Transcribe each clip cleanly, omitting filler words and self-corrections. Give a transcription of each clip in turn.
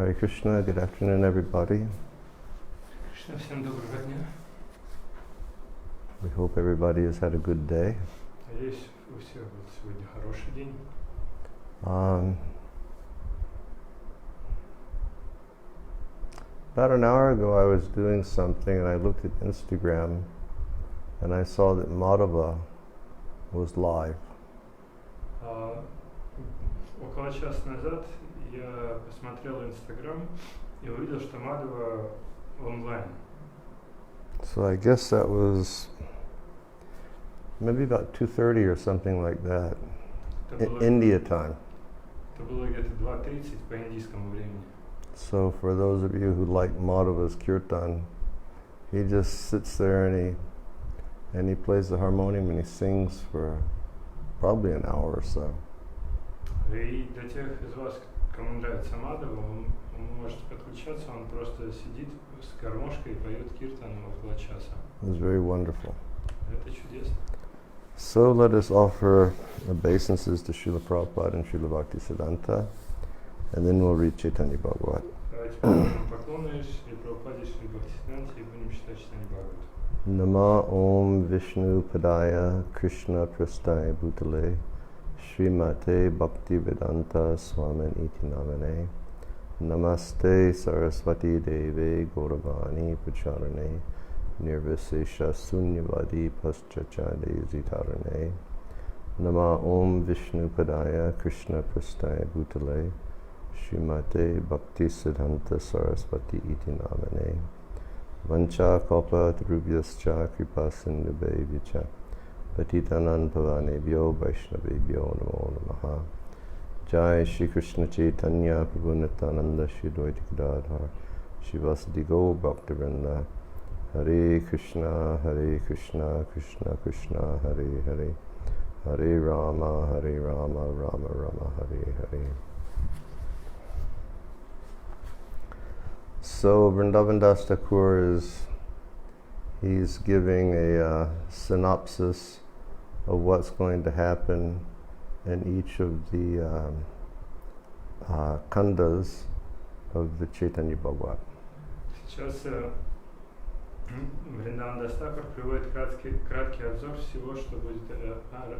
Hare Krishna, good afternoon everybody. Krishna, всем доброго дня. We hope everybody has had a good day. Надеюсь, у всех был сегодня хороший день. About an hour ago I was doing something and I looked at Instagram and I saw that Madhava was live. Около часа назад я посмотрел Инстаграм и увидел, что Мадхава онлайн. So I guess that was maybe about 2:30 or something like that, India time. Это было где-то 2:30 по индийскому времени. So for those of you who like Madhava's kirtan, he just sits there and he plays the harmonium and he sings for probably an hour or so. И для тех из вас, кому нравится Мадхава, он может подключаться, он просто сидит с гармошкой и поет киртан около часа. It was very wonderful. Это чудесно. So let us offer obeisances to Srila Prabhupada and Srila Bhaktisiddhanta, and then we'll read Chaitanya-bhagavata. Давайте положим поклоны Шри Прабхупаде, Шри Бхактисиддханте и будем читать Chaitanya-bhagavata. Nama Om Vishnu Padaya Krishna Prasthaya Bhutale Srimate Bhakti-vedanta Swamin Iti Namane Namaste Saraswati Deve Gauravani Pacharane Nirvisesha Sunyavadi Paschachade Zitarane Nama Om Vishnu Padaya Krishna Prasthaya Bhutale Srimate Bhakti-siddhanta Saraswati Iti Namane Vancha Kalpa Tarubhyascha Kripa Sindhubhya Patitanam Pavanebhyo Vaishnavebhyo Namo Namaha Jai Shri Krishna Chaitanya Prabhu Nityananda Shri Advaita Gadadhar Shivasadi Gaur Bhaktivinoda Hare Krishna Krishna Krishna Hare Hare Hare Rama Rama Rama Hare Hare. So Vrindavan Dasa Thakura he's giving a synopsis of what's going to happen in each of the khandas of the Chaitanya-bhagavata. Сейчас Вриндаван Даса Thakura приводит краткий обзор всего, что будет,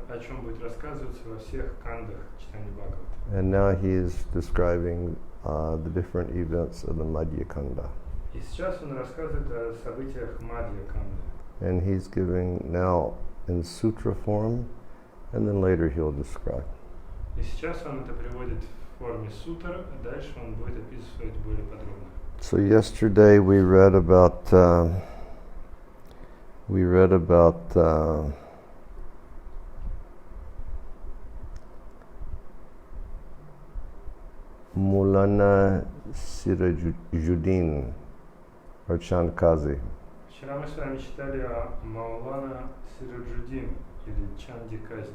о чем будет рассказываться во всех кандах Chaitanya-bhagavata. And now he is describing the different events of the Madhya Kanda. И сейчас он рассказывает о событиях Мадья Канды. And he's giving now in sutra form, and then later he'll describe. И сейчас он это приводит в форме сутр, а дальше он будет описывать более подробно. So yesterday we read about Mulana Sirajuddin or Chandkazi. Вчера мы с вами читали о Маулана Сираджуддин или Чанди Кази.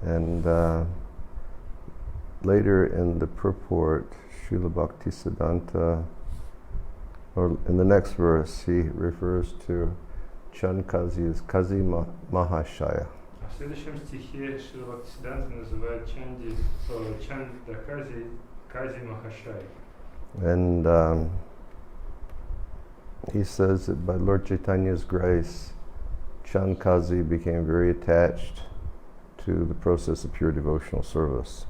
And later in the purport, Srila Bhaktisiddhanta, or in the next verse, he refers to Chandkazi as Kazi Mahashaya. А в следующем стихе Шрила Бхактисиддханта называет Чанди Кази Кази Махашай. And he says that by Lord Chaitanya's grace, Chandkazi became very attached to the process of pure devotional service.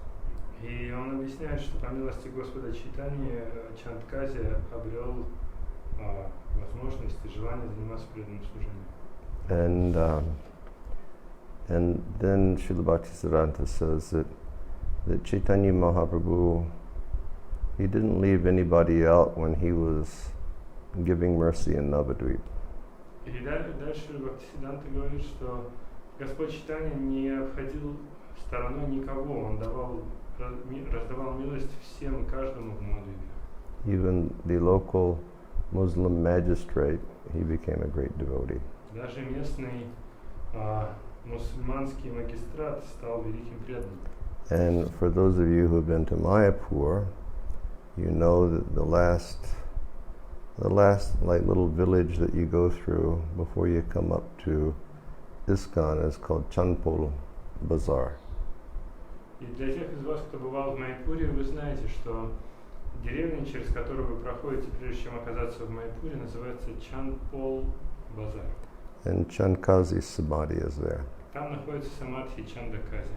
И он объясняет, что по милости Господа Чайтаньи Чандкази обрел возможность и желание заниматься преданным служением. And then Srila Bhaktisiddhanta says that Chaitanya Mahaprabhu, he didn't leave anybody out when he was giving mercy in Navadvip. И дальше Бхактисиддханта говорит, что Господь Чайтанья не обходил стороной никого, он раздавал милость всем и каждому в Мадхвипе. Even the local Muslim magistrate, he became a great devotee. Даже местный мусульманский магистрат стал великим преданным. And for those of you who have been to Mayapur, you know that the last like little village that you go through before you come up to ISKCON is called Chanpol Bazaar. И для тех из вас, кто бывал в Майпуре, вы знаете, что Деревня, через которую вы проходите, прежде чем оказаться в Майпуре, называется Чанпол-базар. And Chandkazi's samadhi is there. Там находится самадхи Чандакази.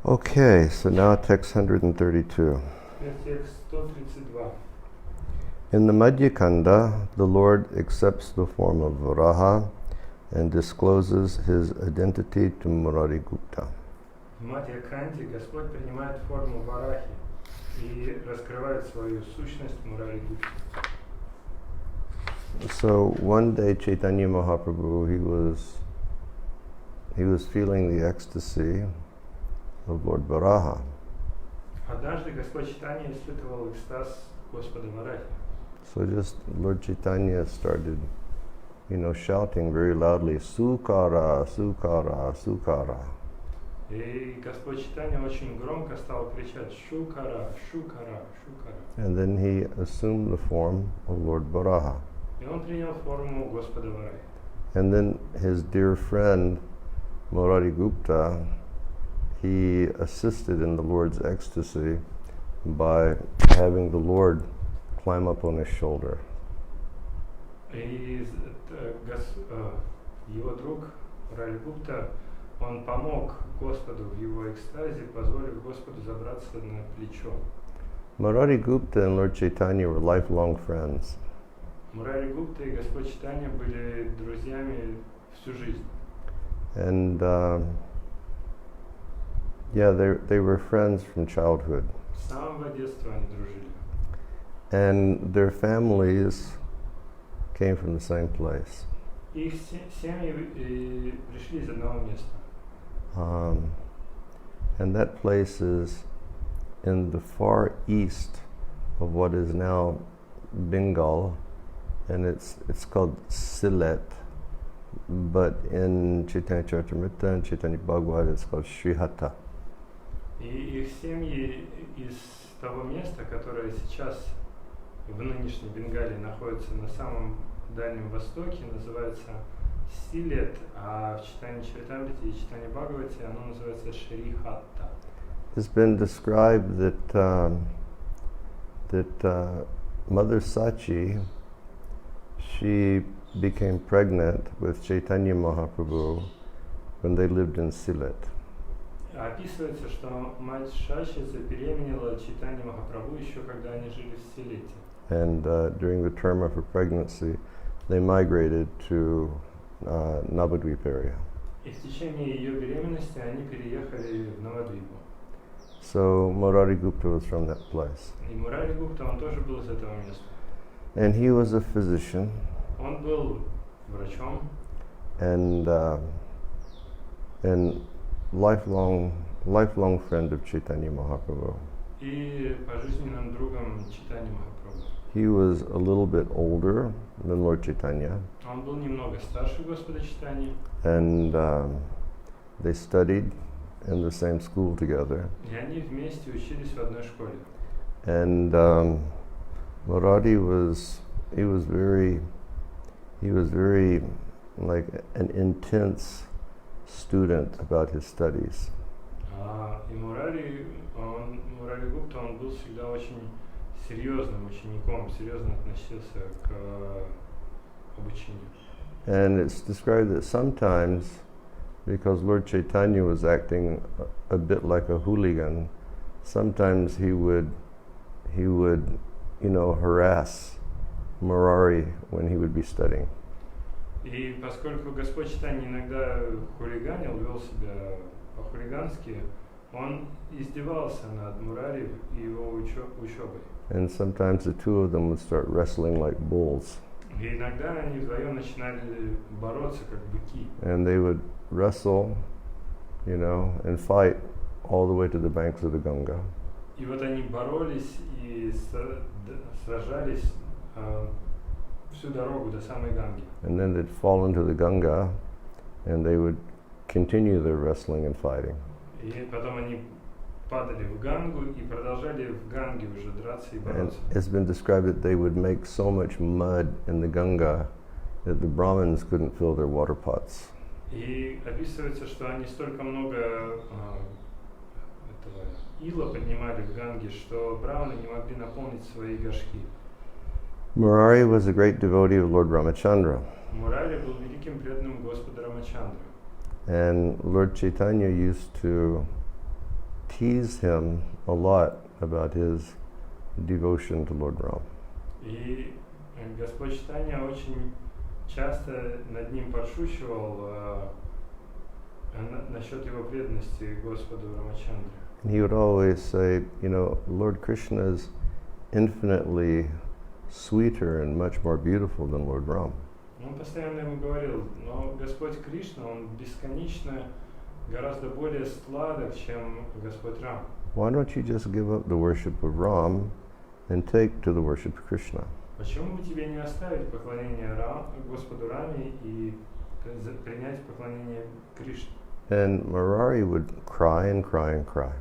Okay, so now text 132. Теперь текст 132. In the Madhyakanda, the Lord accepts the form of Varaha and discloses his identity to Murarigupta. В Мадья-канде Господь принимает форму Варахи и раскрывает свою сущность Мураригупте. So one day Chaitanya Mahaprabhu, he was feeling the ecstasy of Lord Varaha. Однажды Господь Чайтанья испытывал экстаз Господа Варахи. So just Lord Chaitanya started, shouting very loudly, Sukara, Sukara, Sukara. И Господь Чайтанья очень громко стал кричать Шукара, Шукара, Шукара. And then he assumed the form of Lord Varaha. И он принял форму Господа Варахи. And then his dear friend Murarigupta, he assisted in the Lord's ecstasy by having the Lord climb up on his shoulder. И его друг Мураригупта, он помог Господу в его экстазе, позволив Господу забраться на плечо. Murarigupta and Lord Chaitanya were lifelong friends. Мураригупта и Господь Чайтанья были друзьями всю жизнь. And they were friends from childhood. С самого детства они дружили. And their families came from the same place. Их семьи пришли из одного места. And that place is in the far east of what is now Bengal, and it's called Sylhet, but in Chaitanya Charitamrita and Chaitanya-bhagavata it's called Srihata. И их семьи из того места, которое сейчас в нынешней Бенгалии находится на самом Дальнем Востоке, называется Силет, а в Чайтанья Чаритамрите и Чайтанья Бхагавате оно называется Шрихатта. It's been described that Mother Sachi, she became pregnant with Chaitanya Mahaprabhu when they lived in Sylhet. Описывается, что мать Шачи забеременела Чайтанья Махапрабху еще когда они жили в Силете. And during the term of her pregnancy, they migrated to Navadvip area. И в течение ее беременности они переехали в Навадвипу. So Murarigupta was from that place. И Мураригупта, он тоже был из этого места. And he was a physician. Он был врачом. And lifelong friend of Chaitanya Mahaprabhu. И пожизненным другом Чайтаньи Махапрабху. He was a little bit older than Lord Chaitanya. Он был немного старше Господа Чайтаньи. And they studied in the same school together. И они вместе учились в одной школе. And Murari was very like an intense student about his studies. И Мураригупта, он был всегда очень серьезным учеником, серьезно относился к обучению. And it's described that sometimes, because Lord Chaitanya was acting a bit like a hooligan, sometimes he would harass Murari when he would be studying. И поскольку Господь Чайтанья иногда хулиганил, вел себя по-хулигански, он издевался над Мурари и его учебой. And sometimes the two of them would start wrestling like bulls. И иногда они вдвоем начинали бороться как быки. And they would wrestle, and fight all the way to the banks of the Ganga. И вот они боролись и сражались всю дорогу до самой Ганги. And then they'd fall into the Ganga, and they would continue their wrestling and fighting. И потом они падали в Гангу и продолжали в Ганге уже драться и And бороться. it's been described that they would make so much mud in the Ganga that the Brahmins couldn't fill their water pots. И описывается, что они столько много этого ила поднимали в Ганге, что браманы не могли наполнить свои горшки. Murari was a great devotee of Lord Ramachandra. Мурари был великим преданным Господа Рамачандры. And Lord Chaitanya used to tease him a lot about his devotion to Lord Ram. И Господь Чайтанья очень часто над ним подшучивал насчет его преданности Господу Рамачандре. And he would always say, you know, Lord Krishna is infinitely sweeter and much more beautiful than Lord Ram. Он постоянно ему говорил, но Господь Кришна, он бесконечно гораздо более сладок, чем Господь Рам. Why don't you just give up the worship of Ram and take to the worship of Krishna? Почему бы тебе не оставить поклонение Господу Раме и принять поклонение Кришне? And Murari would cry and cry and cry.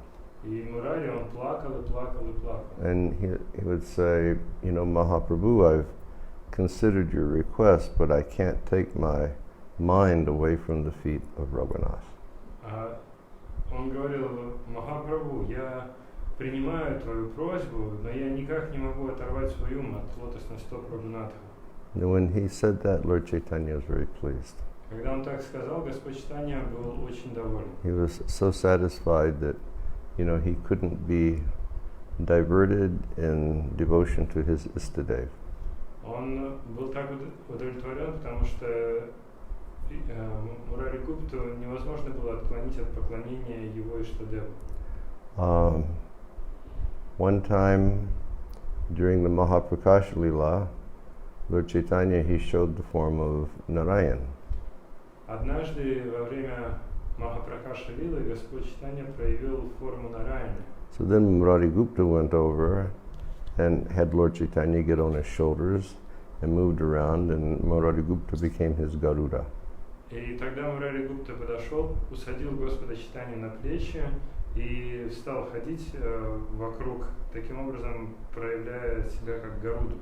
И Мурари, он плакал и плакал и плакал. And he would say, you know, Mahaprabhu, I've considered your request, but I can't take my mind away from the feet of Raghunath. Он говорил, Махапрабху, я принимаю твою просьбу, но я никак не могу оторвать свой ум от лотосных стоп Рагунатха. And when he said that, Lord Chaitanya was very pleased. Когда он так сказал, Господь Чайтанья был очень доволен. He was so satisfied that, you know, he couldn't be diverted in devotion to his Istadev. Он был так удовлетворен, потому что Мурари Гупту невозможно было отклонить от поклонения его Иштадеву. One time during the Mahaprakash Lila, Lord Chaitanya, he showed the form of Narayan. Однажды во время Махапракаша Лилы Господь Чайтанья проявил форму Нараяна. So then Murari Gupta went over and had Lord Chaitanya get on his shoulders and moved around, and Murari Gupta became his Garuda. И тогда Мурари Гупта подошел, усадил Господа Чайтанью на плечи и стал ходить вокруг, таким образом проявляя себя как Гаруду.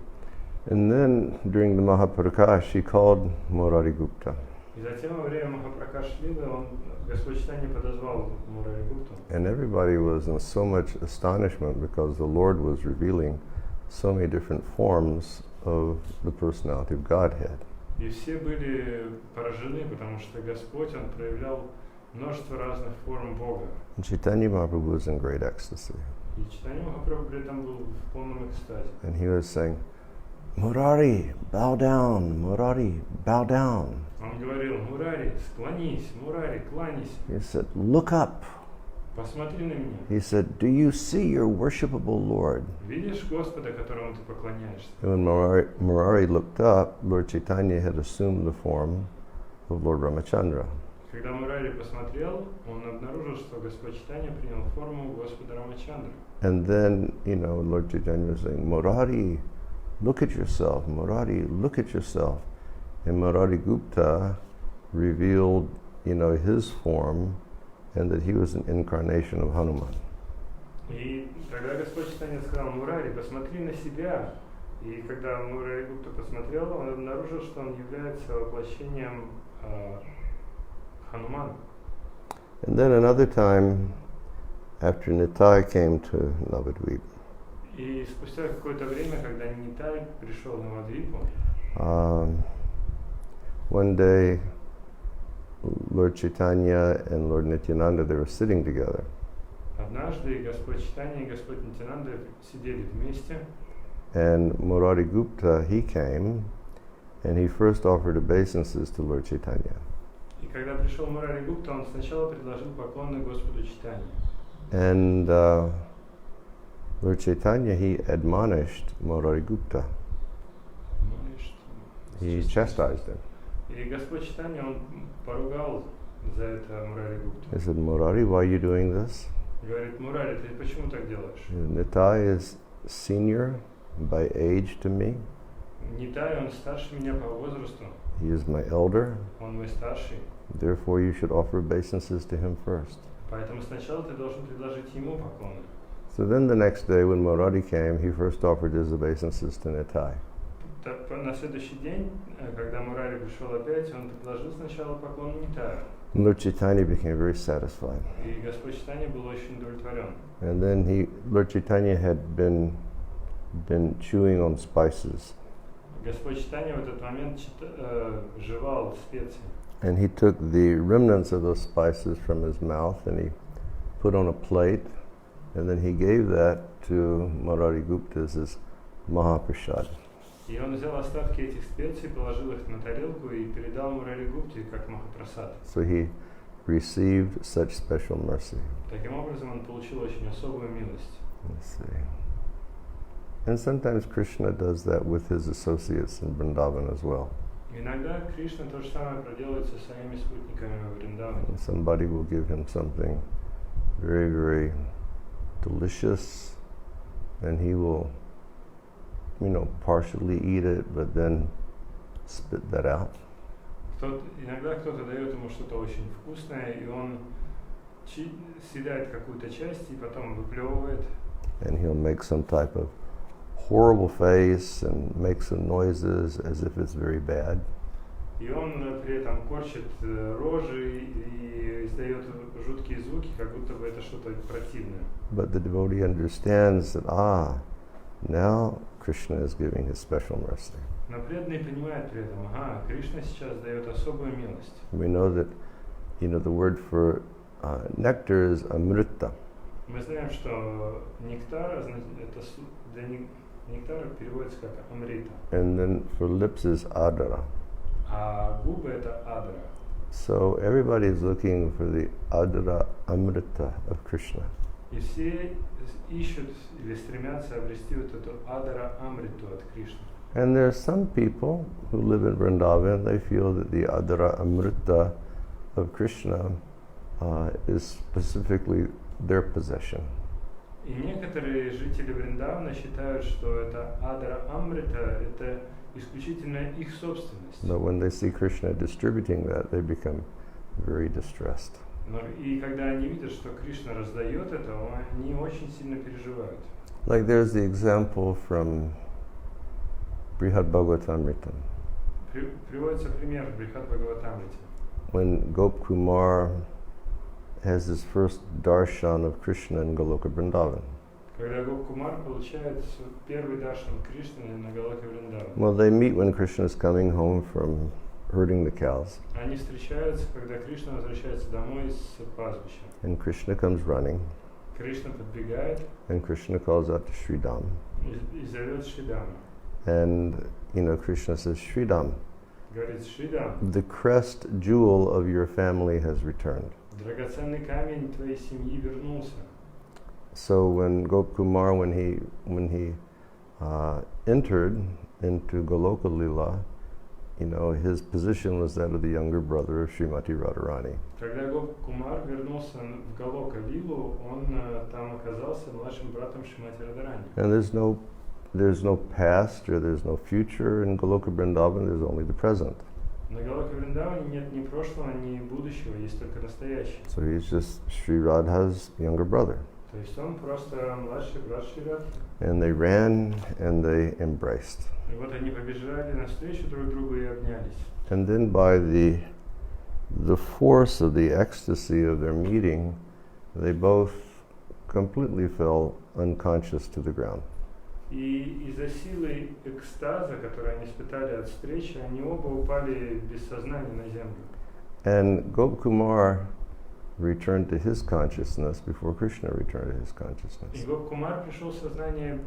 And then during the Mahaprakash, he called Murari Gupta. И затем во время Махапракаш Лилы Господь Чайтанья подозвал Мурари Гупту. And everybody was in so much astonishment because the Lord was revealing so many different forms of the personality of Godhead. И все были поражены, потому что Господь, Он проявлял множество разных форм Бога. And Chaitanya Mahaprabhu was in great ecstasy. И Чайтанья Махапрабху при этом был в полном экстазе. And he was saying, Murari, bow down, Murari, bow down. Он говорил, Мурари, склонись, Мурари, кланяйся. He said, look up. Посмотри на меня. He said, do you see your worshipable Lord? Видишь Господа, которому ты поклоняешься? And when Murari looked up, Lord Chaitanya had assumed the form of Lord Ramachandra. Когда Мурари посмотрел, он обнаружил, что Господь Чайтанья принял форму Господа Рамачандры. And then, you know, Lord Chaitanya was saying, Murari, look at yourself. Murari, look at yourself. And Murari Gupta revealed, you know, his form and that he was an incarnation of Hanuman. И тогда Господь Чайтанья сказал, Мурари, посмотри на себя. И когда Мурари Гупта посмотрел, он обнаружил, что он является воплощением Ханумана. And then another time, after Nitai came to Navadvip, И спустя какое-то время, когда Нитай пришел на Навадвипу, one day Lord Chaitanya and Lord Nityananda, they were sitting together. однажды Господь Чайтанья и Господь Нитянанда сидели вместе. And Murari Gupta, he came and he first offered obeisances to Lord Chaitanya. И когда пришел Мурари Гупта, он сначала предложил поклоны Господу Чайтанье. And Lord Chaitanya, he admonished Murari Gupta. He chastised him. И Господь Чайтанья, он поругал за это Мурари Гупту. He said, Murari, why are you doing this? Говорит, Мурари, ты почему так делаешь? Nitai is senior by age to me. Нитай, он старше меня по возрасту. He is my elder. Он мой старший. Therefore, you should offer obeisances to him first. Поэтому сначала ты должен предложить ему поклоны. So then the next day when Murari came, he first offered his obeisances to Nitai. на следующий день, когда Мурари пришел опять, он предложил сначала поклон нектару. Lord Chaitanya became very satisfied. И Господь Чайтанья был очень удовлетворен. And then Lord Chaitanya had been chewing on spices. Господь Чайтанья в этот момент жевал специи. And he took the remnants of those spices from his mouth and he put on a plate, and then he gave that to Murari Gupta as his Mahaprasad. И он взял остатки этих специй, положил их на тарелку и передал Мурари Гупте как Махапрасад. So he received such special mercy. Таким образом, он получил очень особую милость. Let's see. And sometimes Krishna does that with his associates in Vrindavan as well. Иногда Кришна то же самое проделывает со своими спутниками во Вриндаване. Somebody will give him something very, very delicious, and he will, partially eat it, but then spit that out. Иногда кто-то дает ему что-то очень вкусное, и он съедает какую-то часть и потом выплевывает. And he'll make some type of horrible face and make some noises as if it's very bad. И он при этом корчит рожи и издает жуткие звуки, как будто бы это что-то противное. But the devotee understands that, now Krishna is giving his special mercy. Но преданный понимает при этом, Кришна сейчас дает особую милость. We know that, the word for nectar is amrita. Мы знаем, что нектар, для нектара переводится как амрита. And then for lips is adara. А губы это адара. So everybody is looking for the adara amrita of Krishna. И все ищут или стремятся обрести вот эту адара амриту от Кришны. And there are some people who live in Vrindavan, they feel that the adara amrita of Krishna is specifically their possession. И некоторые жители Вриндавана считают, что это адара амрита, это исключительно их собственность. But when they see Krishna distributing that, they become very distressed. И когда они видят, что Кришна раздает это, они очень сильно переживают. Like there's the example from Bhagavad-gita. Приводится пример в Bhagavad-gita. When Gop Kumar has his first darshan of Krishna in Goloka Vrindavan. Когда Гоп Кумар получает первый даршан Кришны на Галоке Вриндаване. Well, they meet when Krishna is coming home from herding the cows. Они встречаются, когда Кришна возвращается домой с пастбища. And Krishna comes running. Кришна подбегает. And Krishna calls out to Sridham. И зовет Шридама. And, Krishna says, Sridham, говорит: Шридам, the crest jewel of your family has returned. Драгоценный камень твоей семьи вернулся. So when Gop Kumar, when he entered into Gaura-lila, his position was that of the younger brother of Srimati Radharani. Когда Гоп Кумар вернулся в Гауру-лилу, он там оказался младшим братом Шримати Радharani. And there's no past or there's no future in Goloka Vrindavan, there's only the present. На Галоке Вриндаване нет ни прошлого, ни будущего, есть только настоящее. So he's just Sri Radha's younger brother. То есть он просто младший брат Шри Радхи. And they ran and they embraced. И вот они побежали навстречу друг другу и обнялись. And then by the force of the ecstasy of their meeting, they both completely fell unconscious to the ground. И из-за силы экстаза, который они испытали от встречи, они оба упали без сознания на землю. And Gop Kumar returned to his consciousness before Krishna returned to his consciousness. И Гоп Кумар пришел в сознание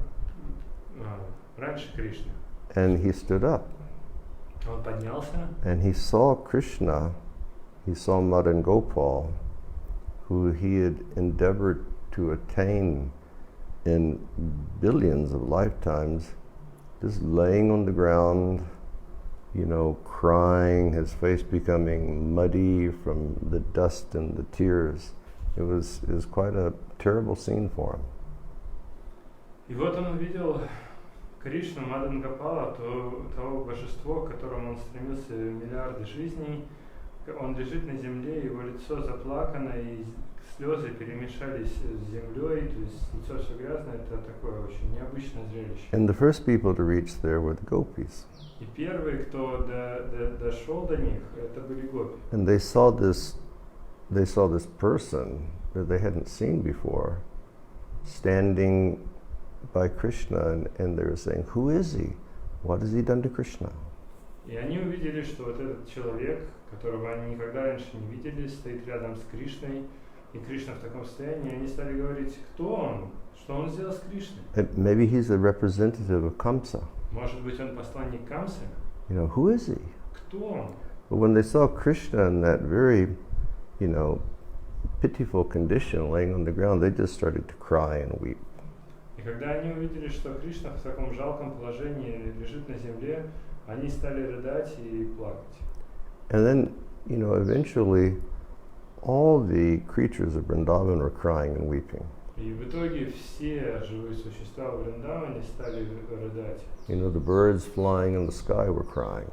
раньше Кришны. And he stood up. Он поднялся. And he saw Krishna, he saw Madan Gopal, who he had endeavored to attain in billions of lifetimes, just laying on the ground, crying, his face becoming muddy from the dust and the tears. It was quite a terrible scene for him. И вот он увидел Кришну, Мадан Гопала, того божество, к которому он стремился миллиарды жизней. Он лежит на земле, его лицо заплакано, и слезы перемешались с землей, то есть лицо все грязное. Это такое очень необычное зрелище. And the first people to reach there were the gopis. И первые, кто дошел до них, это были гопи. And they saw this person that they hadn't seen before standing by Krishna, and they were saying, who is he? What has he done to Krishna? И они увидели, что вот этот человек, которого они никогда раньше не видели, стоит рядом с Кришной, и Кришна в таком состоянии, они стали говорить, кто он, что он сделал с Кришной. Maybe he's a representative of Kamsa. Может быть, он посланник Камсы? You know, who is he? Кто он? But when they saw Krishna in that very, pitiful condition, laying on the ground, they just started to cry and weep. И когда они увидели, что Кришна в таком жалком положении лежит на земле, они стали рыдать и плакать. And then, eventually, all the creatures of Vrindavan were crying and weeping. И в итоге все живые существа в Вриндаване стали рыдать. The birds flying in the sky were crying.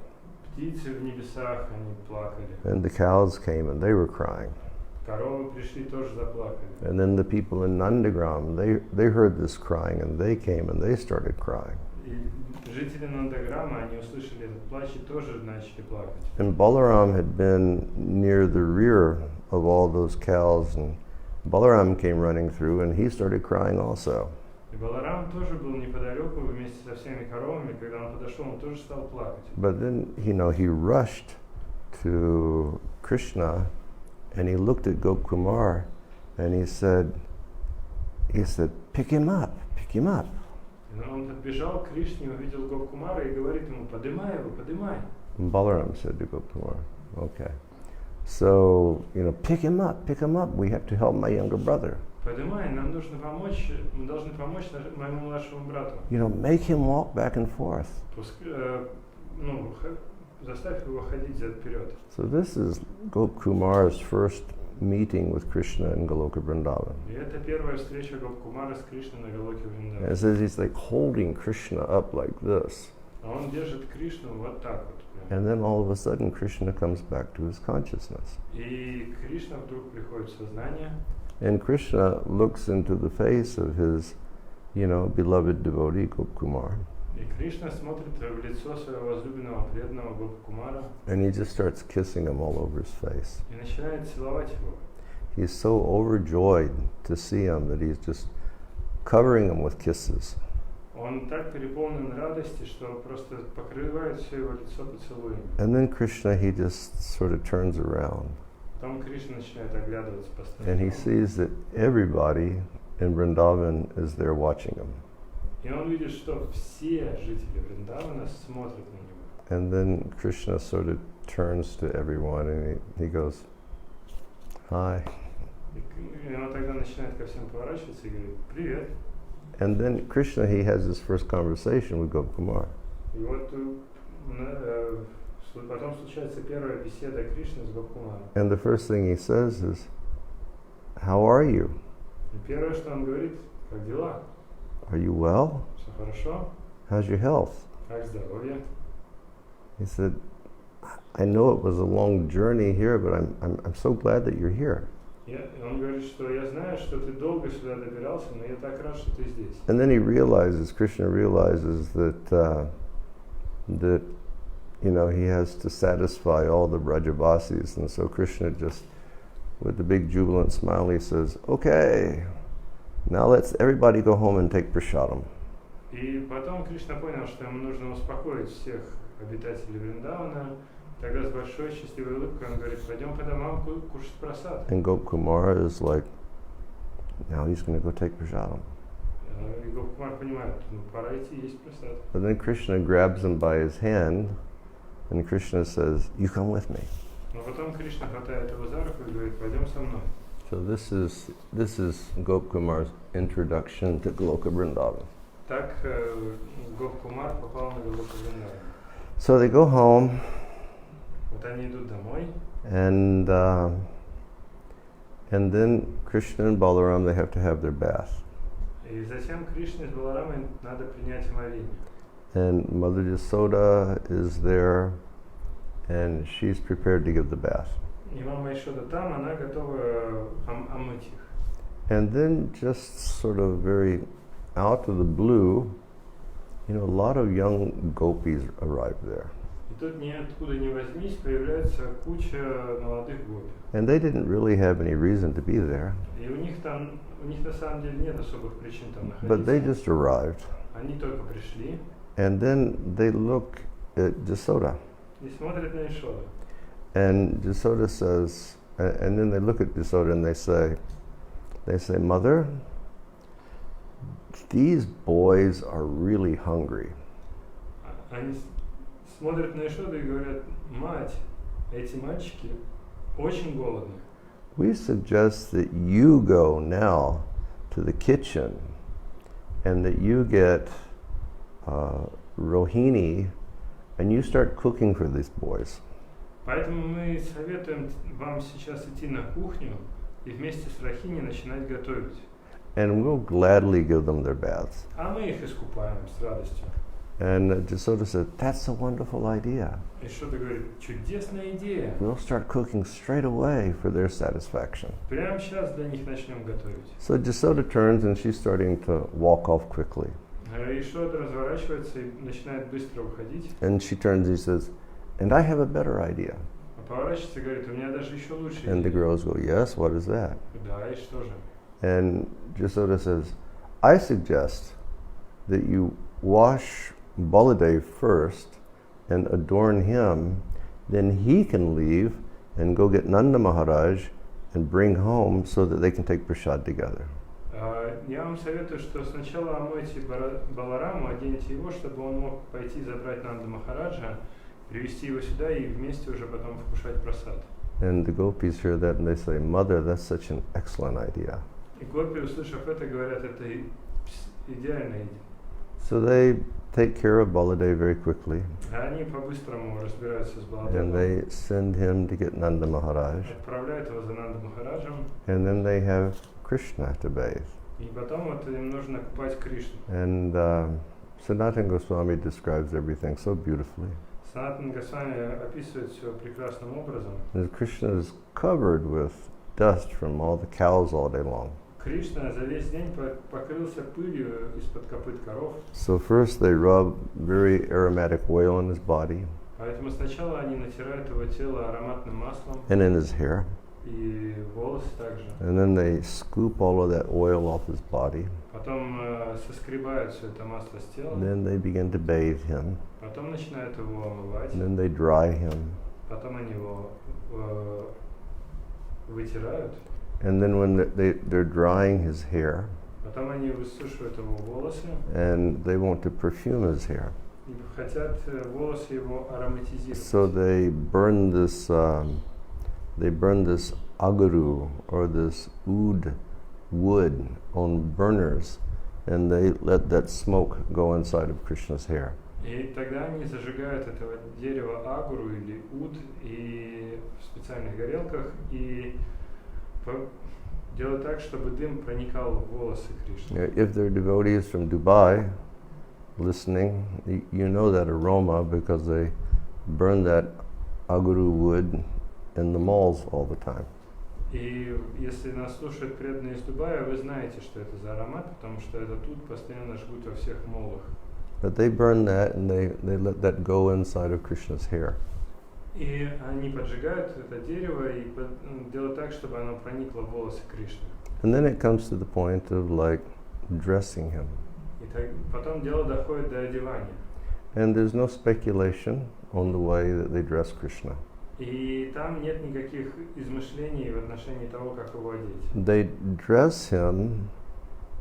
Птицы в небесах, они плакали. And the cows came and they were crying. Коровы пришли, тоже заплакали. And then the people in Nandagram, they heard this crying and they came and they started crying. И жители Нандаграма, они услышали этот плач и тоже начали плакать. And Balaram had been near the rear of all those cows, and Balaram came running through and he started crying also. И Баларам тоже был неподалеку вместе со всеми коровами, когда он подошел, он тоже стал плакать. But then, he rushed to Krishna and he looked at Gopkumar and he said, pick him up. И он подбежал к Кришне, увидел Гопкумара и говорит ему, подымай его, подымай. And Balaram said to Gopkumar, okay. So, pick him up, we have to help my younger brother. Подымай, нам нужно помочь, мы должны помочь моему младшему брату. Make him walk back and forth. Заставь его ходить вперед. So this is Gopkumar's first meeting with Krishna in Goloka Vrindavan. И это первая встреча Гопкумара с Кришной на Галоке Вриндаване. And it says he's like holding Krishna up like this. А он держит Кришну вот так вот. And then all of a sudden Krishna comes back to his consciousness. И Кришна вдруг приходит в сознание. And Krishna looks into the face of his, beloved devotee Gopkumar. И Кришна смотрит в лицо своего возлюбленного преданного Гопкумара. And he just starts kissing him all over his face. И начинает целовать его. He's so overjoyed to see him that he's just covering him with kisses. Он так переполнен радости, что просто покрывает все его лицо поцелуями. And then Krishna, he just sort of turns around. Потом Кришна начинает оглядываться по сторонам. And he sees that everybody in Vrindavan is there watching him. И он видит, что все жители Вриндавана смотрят на него. And then Krishna sort of turns to everyone and he goes, hi. И он тогда начинает ко всем поворачиваться и говорит, привет. And then Krishna, he has his first conversation with Gopkumar. И вот потом случается первая беседа Кришны с Гопкумаром. And the first thing he says is, how are you? И первое, что он говорит, как дела? Are you well? Все хорошо? How's your health? Как здоровье? He said, I know it was a long journey here, but I'm so glad that you're here. И он говорит, что я знаю, что ты долго сюда добирался, но я так рад, что ты здесь. And then he realizes, Krishna realizes that he has to satisfy all the Brajavasis, and so Krishna just, with the big jubilant smile, he says, okay, now let's everybody go home and take prasadam. И потом Кришна понял, что ему нужно успокоить всех обитателей Вриндавана. Тогда с большой счастливой улыбкой он говорит, пойдем по домам кушать прасад. And Gopkumar is like, now he's going to go take prasadam. И Гопкумар понимает, пора идти есть прасад. But then Krishna grabs him by his hand, and Krishna says, you come with me. Но потом Кришна хватает его за руку и говорит, пойдем со мной. So this is Gopkumar's introduction to Goloka Vrindavan. Так Гопкумар попал на Галоку Вриндавана. So they go home. Вот они идут домой. And then Krishna and Balaram, they have to have their bath. И затем Кришне с Баларамой надо принять омовение. And Mother Yasoda is there, and she's prepared to give the bath. И мама Ишода там, она готова омыть их. And then just sort of very out of the blue, a lot of young gopis arrive there. И тут ниоткуда ни возьмись появляется куча молодых гопи. And they didn't really have any reason to be there. И у них на самом деле нет особых причин там находиться. But they just arrived. Они только пришли. And then they look at Jasoda. И смотрят на Ишоду. And Jasoda says, and then they look at Jasoda and they say, Mother, these boys are really hungry. Они смотрят на Ишоду и говорят: мать, эти мальчики очень голодны. We suggest that you go now to the kitchen and that you get Rohini and you start cooking for these boys. Поэтому мы советуем вам сейчас идти на кухню и вместе с Рахини начинать готовить. And we'll gladly give them their baths. А мы их искупаем с радостью. And Jasoda said, that's a wonderful idea. Ишода говорит: чудесная идея. We'll start cooking straight away for their satisfaction. Прямо сейчас для них начнем готовить. So Jasoda turns and she's starting to walk off quickly. Ишода разворачивается и начинает быстро уходить. And she turns and she says, and I have a better idea. А поворачивается и говорит: у меня даже еще лучше And the идея. girls go, yes, what is that? Да, и что же? And Jasoda says, I suggest that you wash Baladev first and adorn him, then he can leave and go get Nanda Maharaj and bring home so that they can take prasad together. Я вам советую, что сначала омойте Балараму, оденьте его, чтобы он мог пойти забрать Нанда Махараджа, привести его сюда и вместе уже потом вкушать прасад. And the gopis hear that and they say, Mother, that's such an excellent idea. И гопи, услышав это, говорят: это идеальная идея. So they take care of Baladev very quickly. Они по-быстрому разбираются с And Баладевом, they send him to get Nanda Maharaj. отправляют его за Нанда Махараджем, And then they have Krishna to bathe. и потом вот им нужно купать Кришну. And Sanatana Goswami describes everything so beautifully. Санатана Госвами описывает все прекрасным образом. And Krishna is covered with dust from all the cows all day long. Кришна за весь день покрылся пылью из-под копыт коров. So first they rub very aromatic oil on his body Поэтому сначала они натирают его тело ароматным маслом and in his hair. и волосы также. And then they scoop all of that oil off his body. Потом соскребают все это масло с тела. And then they begin to bathe him. Потом начинают его омывать. And then they dry him. Потом они его вытирают. And then when they're drying his hair, Потом они высушивают его волосы and they want to perfume his hair. и хотят волосы его ароматизировать. So they burn this agaru or this oud wood on burners, and they let that smoke go inside of Krishna's hair. И тогда они зажигают этого дерева агуру или уд и в специальных горелках и делают так, чтобы дым проникал в волосы Кришны. If there are devotees from Dubai listening, you know that aroma because they burn that aguru wood in the malls all the time. И если нас слушают преданные из Дубая, вы знаете, что это за аромат, потому что этот уд постоянно жгут во всех молах. But they burn that and they let that go inside of Krishna's hair. И они поджигают это дерево и делают так, чтобы оно проникло в волосы Кришны. And then it comes to the point of like dressing him. И потом дело доходит до одевания. And there's no speculation on the way that they dress Krishna. И там нет никаких измышлений в отношении того, как его одеть. They dress him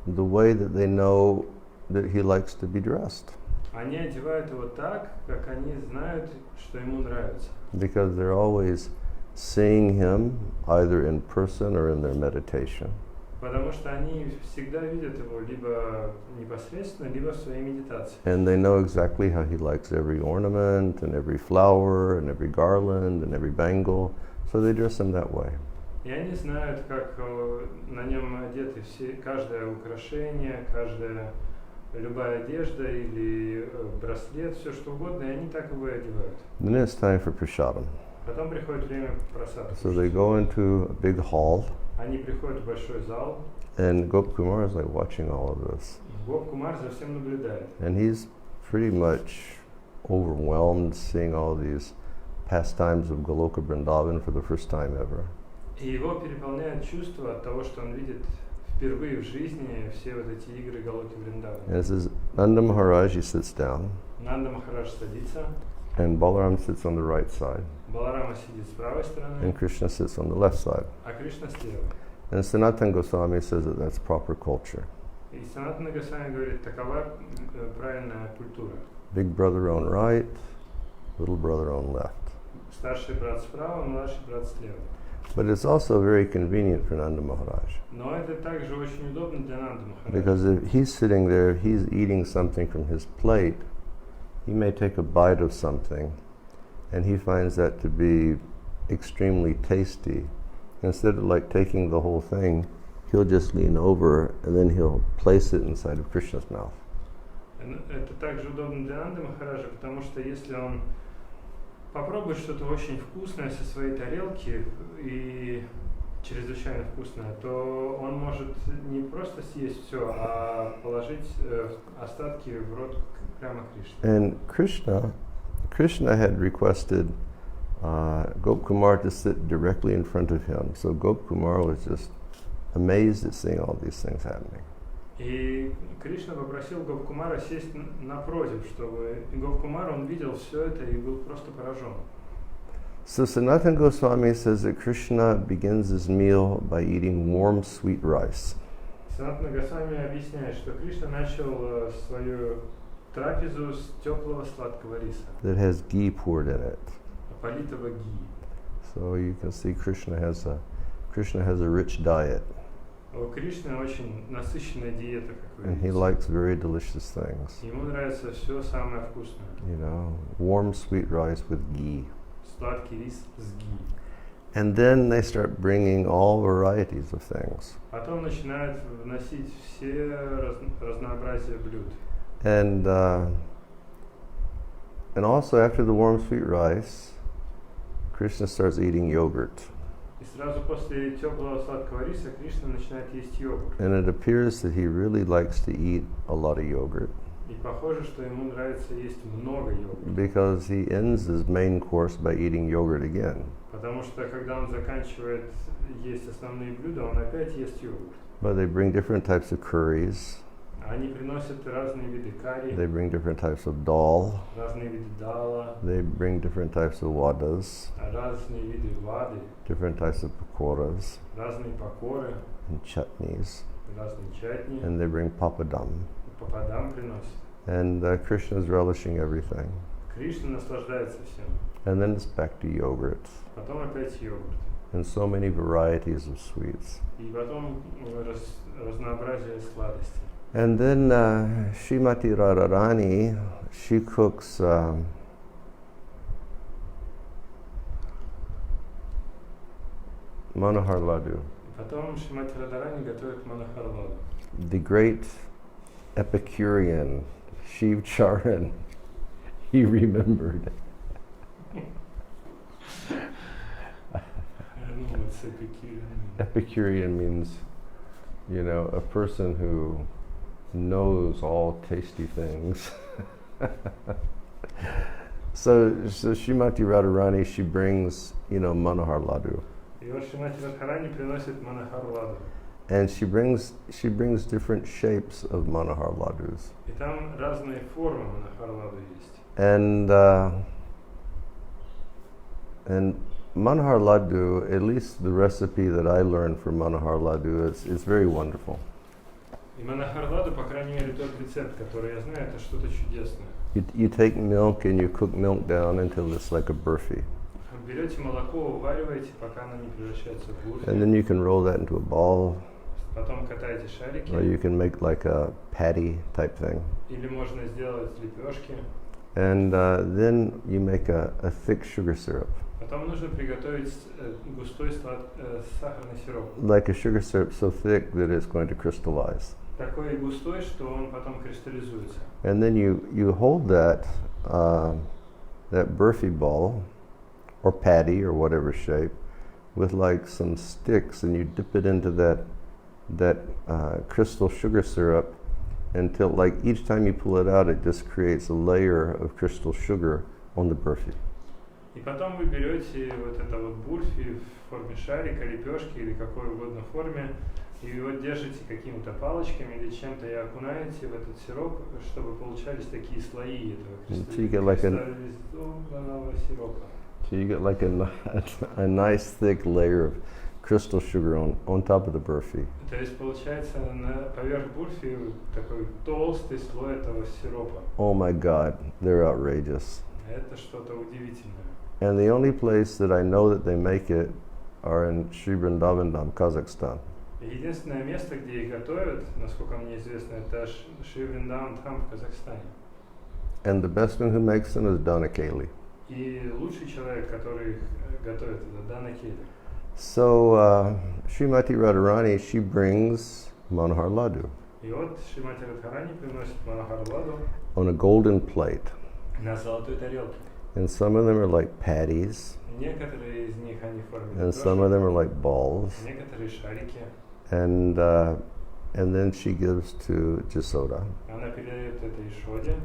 the way that they know that he likes to be dressed. Они одевают его так, как они знают, что ему нравится. Because they're always seeing him either in person or in their meditation. Потому что они всегда видят его либо непосредственно, либо в своей медитации. And they know exactly how he likes every ornament and every flower and every garland and every bangle. So they dress him that way. И они знают, как на нем одеты каждое украшение, каждая любая одежда или браслет, все что угодно, и они так его и одевают. Then it's time for prasadam. Потом приходит время просадки. So they go into a big hall, Они приходят в большой зал, and Gopkumar is like watching all of this. Гоп-кумар за всем наблюдает. And he's pretty much overwhelmed seeing all these pastimes of Goloka Vrindavan for the first time ever. И его переполняет чувство от того, что он видит впервые в жизни все вот эти игры Галоки Вриндавана. And it says, Nanda Maharaj, he sits down, Нанда Махарадж садится, and Balaram sits on the right side, Баларама сидит с правой стороны, and Krishna sits on the left side. а Кришна слева. And Sanatana Goswami says that that's proper culture. И Санатана Госвами говорит, такова правильная культура. Big brother on right, little brother on left. Старший брат справа, младший брат слева. But it's also very convenient for Nanda Maharaj. Но это также очень удобно для Нанды Махараджа. Because if he's sitting there, he's eating something from his plate, he may take a bite of something, and he finds that to be extremely tasty. Instead of like taking the whole thing, he'll just lean over and then he'll place it inside of Krishna's mouth. Это также удобно для Нанды Махараджа, потому что если он попробует что-то очень вкусное со своей тарелки и чрезвычайно вкусное, то он может не просто съесть все, а положить остатки в рот прямо Кришне. And Krishna had requested Gopkumar to sit directly in front of him. So Gopkumar was just amazed at seeing all these things happening. И Кришна попросил Гоп-кумара сесть напротив, чтобы Гоп-кумар, он видел все это и был просто поражен. So Sanatana Goswami says that Krishna begins his meal by eating warm sweet rice. Санатана Госвами объясняет, что Кришна начал свою трапезу с теплого сладкого риса, That has ghee poured in it. политого ги. So you can see Krishna has a rich diet, У Кришны очень насыщенная диета, как вы and he видите. likes very delicious things. Ему нравится все самое вкусное. You know, warm sweet rice with ghee. Сладкий рис с ги. And then they start bringing all varieties of things. Потом начинают вносить все разнообразие блюд. And also after the warm sweet rice, Krishna starts eating yogurt. И сразу после теплого сладкого риса Кришна начинает есть йогурт. And it appears that he really likes to eat a lot of yogurt И похоже, что ему нравится есть много йогурта. because he ends his main course by eating yogurt again. Потому что когда он заканчивает есть основные блюда, он опять ест йогурт. But they bring different types of curries. Они приносят разные виды карри, They bring different types of dal. разные виды дала, They bring different types of wadas, разные виды вады, different types of pakoras разные покоры, and chutneys. разные чатни. And they bring papadam. Попадам приносит. And Krishna is relishing everything. Кришна наслаждается всем. And then it's back to yogurt. Потом опять йогурт. And so many varieties of sweets. И потом разнообразие сладостей. And then Srimati Radharani, she cooks Manohar Laddu. Потом Шримати Радарани готовит манахарладу. The great Epicurean Shiv Charan, he remembered. What's Epicurean? Epicurean means, you know, a person who knows all tasty things. So Srimati Radharani, she brings, you know, Manohar Laddu. И вот Шримати Радхарани приносит манахарладу. And she brings different shapes of Manohar Laddus. И там разные формы манахарладу есть. And Manohar Laddu, at least the recipe that I learned for Manohar Laddu, is very wonderful. И манахарладу, по крайней мере, тот рецепт, который я знаю, это что-то чудесное. You take milk and you cook milk down until it's like a burfi. Берете молоко, увариваете, пока оно не превращается в бурфи. And then you can roll that into a ball, Потом катаете шарики. or you can make like a patty type thing. Или можно сделать лепешки. And then you make a thick sugar syrup. Потом нужно приготовить густой сахарный сироп. Like a sugar syrup so thick that it's going to crystallize. такой густой, что он потом кристаллизуется. And then you hold that burfi ball, or patty, or whatever shape, with like some sticks, and you dip it into that crystal sugar syrup until, like, each time you pull it out, it just creates a layer of crystal sugar on the burfi. И потом вы берете вот это вот бурфи в форме шарика, лепешки или какой угодно форме, и его держите какими-то палочками или чем-то и окунаете в этот сироп, чтобы получались такие слои этого кристаллизованного сиропа. So you get like a nice thick layer of crystal sugar on top of the burfi. То есть получается поверх бурфи такой толстый слой этого сиропа. Oh my God, they're outrageous. Это что-то удивительное. And the only place that I know that they make it are in Sri Vrindavana, Kazakhstan. Единственное место, где их готовят, насколько мне известно, это Шри Вриндаван Dham в Казахстане. And the best one who makes them is Dana Keli. И лучший человек, который их готовит, это Дана Кейли. So Srimati Radharani, she brings Manohar Laddu И вот Шримати Радхарани приносит Манохар Ладу on a golden plate. на золотой тарелке. And some of them are like patties, Некоторые из них они в форме and some of them are like balls. некоторые шарики. And then she gives to Jasoda. Она передает это Ишоде,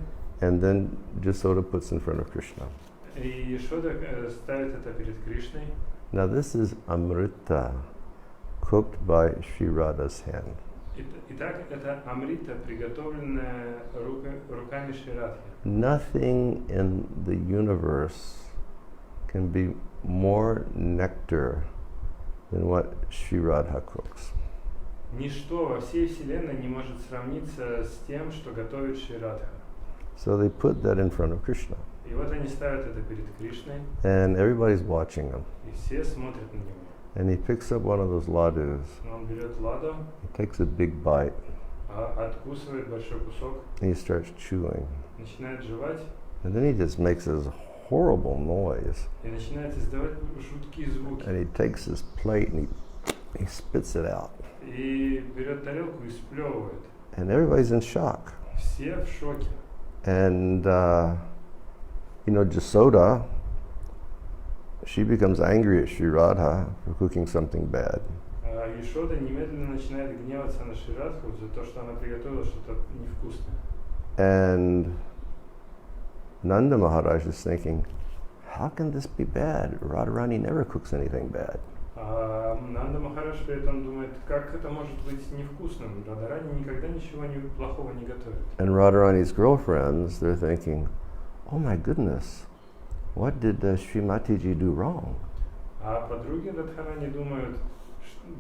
And then Jasoda puts in front of Krishna. и Ишода ставит это перед Кришной. Now this is Amrita, cooked by Sri Radha's hand. Итак, это амрита, приготовленная руками Шри Радхи. Nothing in the universe can be more nectar than what Sri Radha cooks. Ничто во всей вселенной не может сравниться с тем, что готовит Шри Радха. So they put that in front of Krishna. И вот они ставят это перед Кришной, And everybody's watching him. и все смотрят на него. And he picks up one of those ladus. Он берет ладу, He takes a big bite. откусывает большой кусок, And he starts chewing. начинает жевать, And then he just makes this horrible noise. и начинает издавать жуткие звуки. And he takes his plate and he spits it out. И берет тарелку и сплевывает. And everybody's in shock. Все в шоке. And, Jasoda, she becomes angry at Sri Radha for cooking something bad. Ишода немедленно начинает гневаться на Шри Радху за то, что она приготовила что-то невкусное. And Nanda Maharaj is thinking, how can this be bad? Radharani never cooks anything bad. А Нанда Махарадж при этом думает, как это может быть невкусным? Радхарани никогда ничего плохого не готовит. And Radharani's girlfriends, they're thinking, oh my goodness, what did Srimati ji do wrong? А подруги Радхарани думают,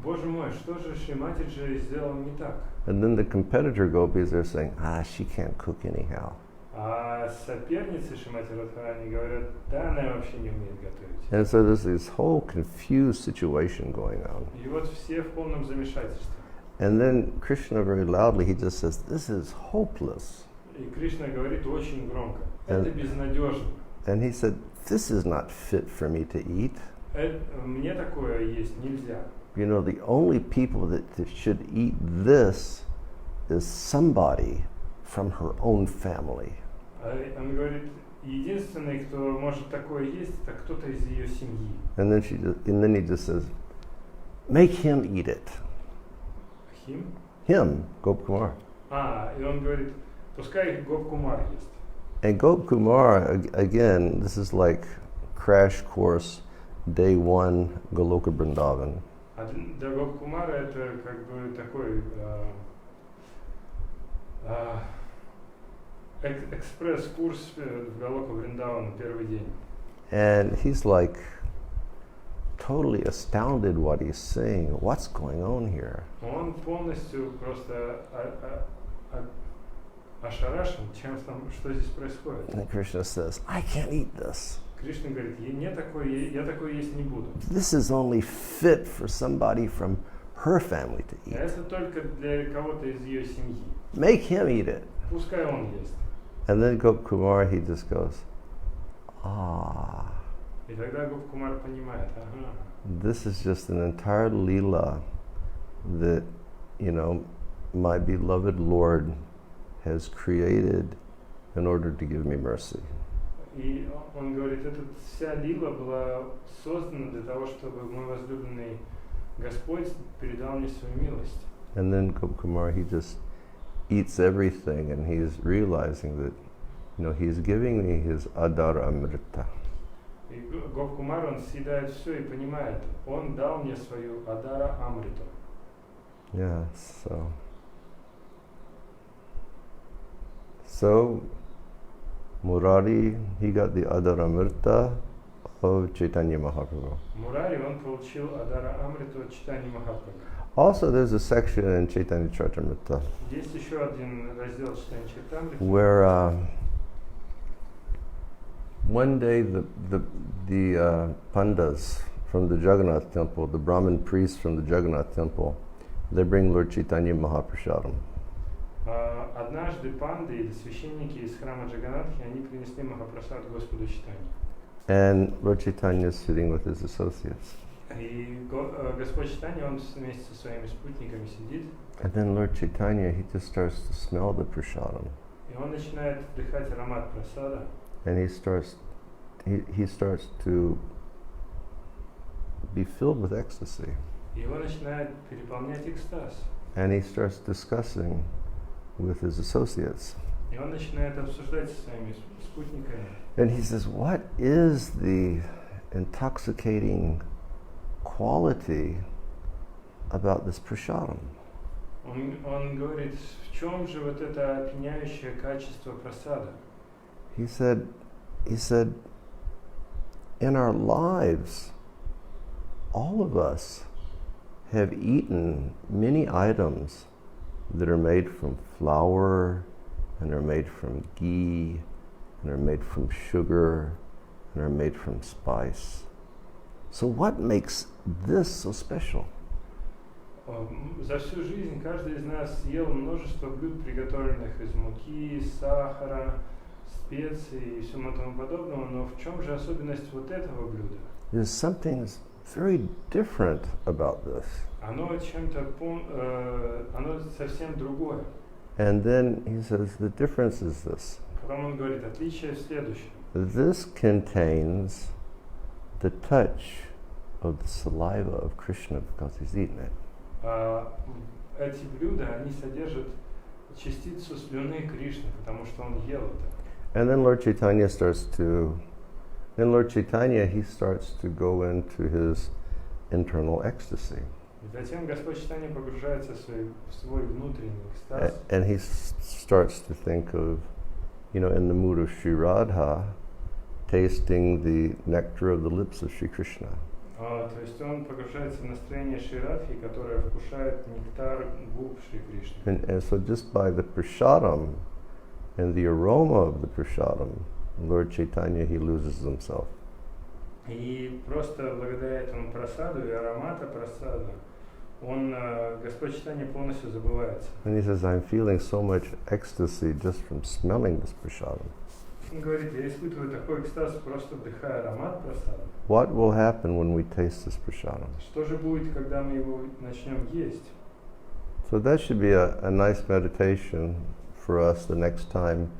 боже мой, что же Шриматиджи сделал не так? And then the competitor gopis are saying, she can't cook anyhow. А соперницы Шримати Радхарани говорят, да, она вообще не умеет готовить. And so there's this whole confused situation going on. И вот все в полном замешательстве. And then Krishna very loudly, he just says, this is hopeless. И Кришна говорит очень громко, это безнадежно. And he said, this is not fit for me to eat. Мне такое есть нельзя. You know, the only people that should eat this is somebody from her own family. Он говорит, единственный, кто может такое есть, это кто-то из ее семьи. And then he just says, make him eat it. Him, Gop Kumar. И он говорит, пускай Гоп Кумар ест. And Gop Kumar, again, this is like crash course, day one, Goloka Vrindavan. А для Гоп Кумара это как бы такой экспресс-курс в Галока Вриндавана первый день. And he's like totally astounded what he's saying. What's going on here? Он полностью просто ошарашен, что здесь происходит. And Krishna says, I can't eat this. Кришна говорит, я такое есть не буду. This is only fit for somebody from her family to eat. Это только для кого-то из ее семьи. Make him eat it. Пускай он ест. And then Gop Kumar, he just goes, И тогда Гоп Кумар понимает, this is just an entire lila that, my beloved Lord has created in order to give me mercy. И он говорит, эта вся лила была создана для того, чтобы мой возлюбленный Господь передал мне свою милость. And then Gopkumar, he just eats everything, and he's realizing that, he's giving me his adara amrita. И Гопкумар, он съедает все и понимает, он дал мне свою адара амриту. Yeah, so Murari, he got the adara amrita of Chaitanya Mahaprabhu. Мурари, он получил адара амриту от Чайтаньи Махапрабху. Also, there's a section in Chaitanya Charitamrita Есть еще один раздел Чайтаньи Чаритамриты, where one day the pandas from the Jagannath temple, the Brahmin priests from the Jagannath temple, they bring Lord Chaitanya Mahaprasadam. однажды панды или священники из храма Джаганатхи, они принесли Махапрасад Господу Чайтанье. And Lord Chaitanya is sitting with his associates. И Господь Чайтанья, он вместе со своими спутниками сидит. And then Lord Chaitanya, he just starts to smell the prasadam. И он начинает вдыхать аромат прасада. And he starts to be filled with ecstasy. И его начинает переполнять экстаз. And he starts discussing with his associates. И он начинает обсуждать со своими спутниками. And he says, what is the intoxicating quality about this prasadam? Он говорит, в чем же вот это опьяняющее качество прасада? He said, in our lives, all of us have eaten many items that are made from flour, and are made from ghee, and are made from sugar, and are made from spice. So what makes this so special? За всю жизнь каждый из нас ел множество блюд, приготовленных из муки, сахара, специй и всему тому подобного, но в чем же особенность вот этого блюда? There's something very different about this. Оно чем-то, оно совсем другое. And then he says, the difference is this. Потом он говорит, отличие в следующем. This contains the touch of the saliva of Krishna because he's eaten it. Эти блюда, они содержат частицу слюны Кришны, потому что он ел это. And then Lord Chaitanya he starts to go into his internal ecstasy. И затем Господь Чайтанья погружается в свой внутренний экстаз. And he starts to think of, in the mood of Sri Radha, tasting the nectar of the lips of Sri Krishna. То есть он погружается в настроение Шри Радхи, которое вкушает нектар губ Шри Кришны. And so just by the prasadam and the aroma of the prasadam, Lord Chaitanya, he loses himself. И просто благодаря этому прасаду и аромата прасада, Господь Чайтанья полностью забывается. And he says, I'm feeling so much ecstasy just from smelling this prasadam. Он говорит, я испытываю такой экстаз, просто вдыхая аромат прасада. What will happen when we taste this prasadam? Что же будет, когда мы его начнем есть? So that should be a nice meditation for us the next time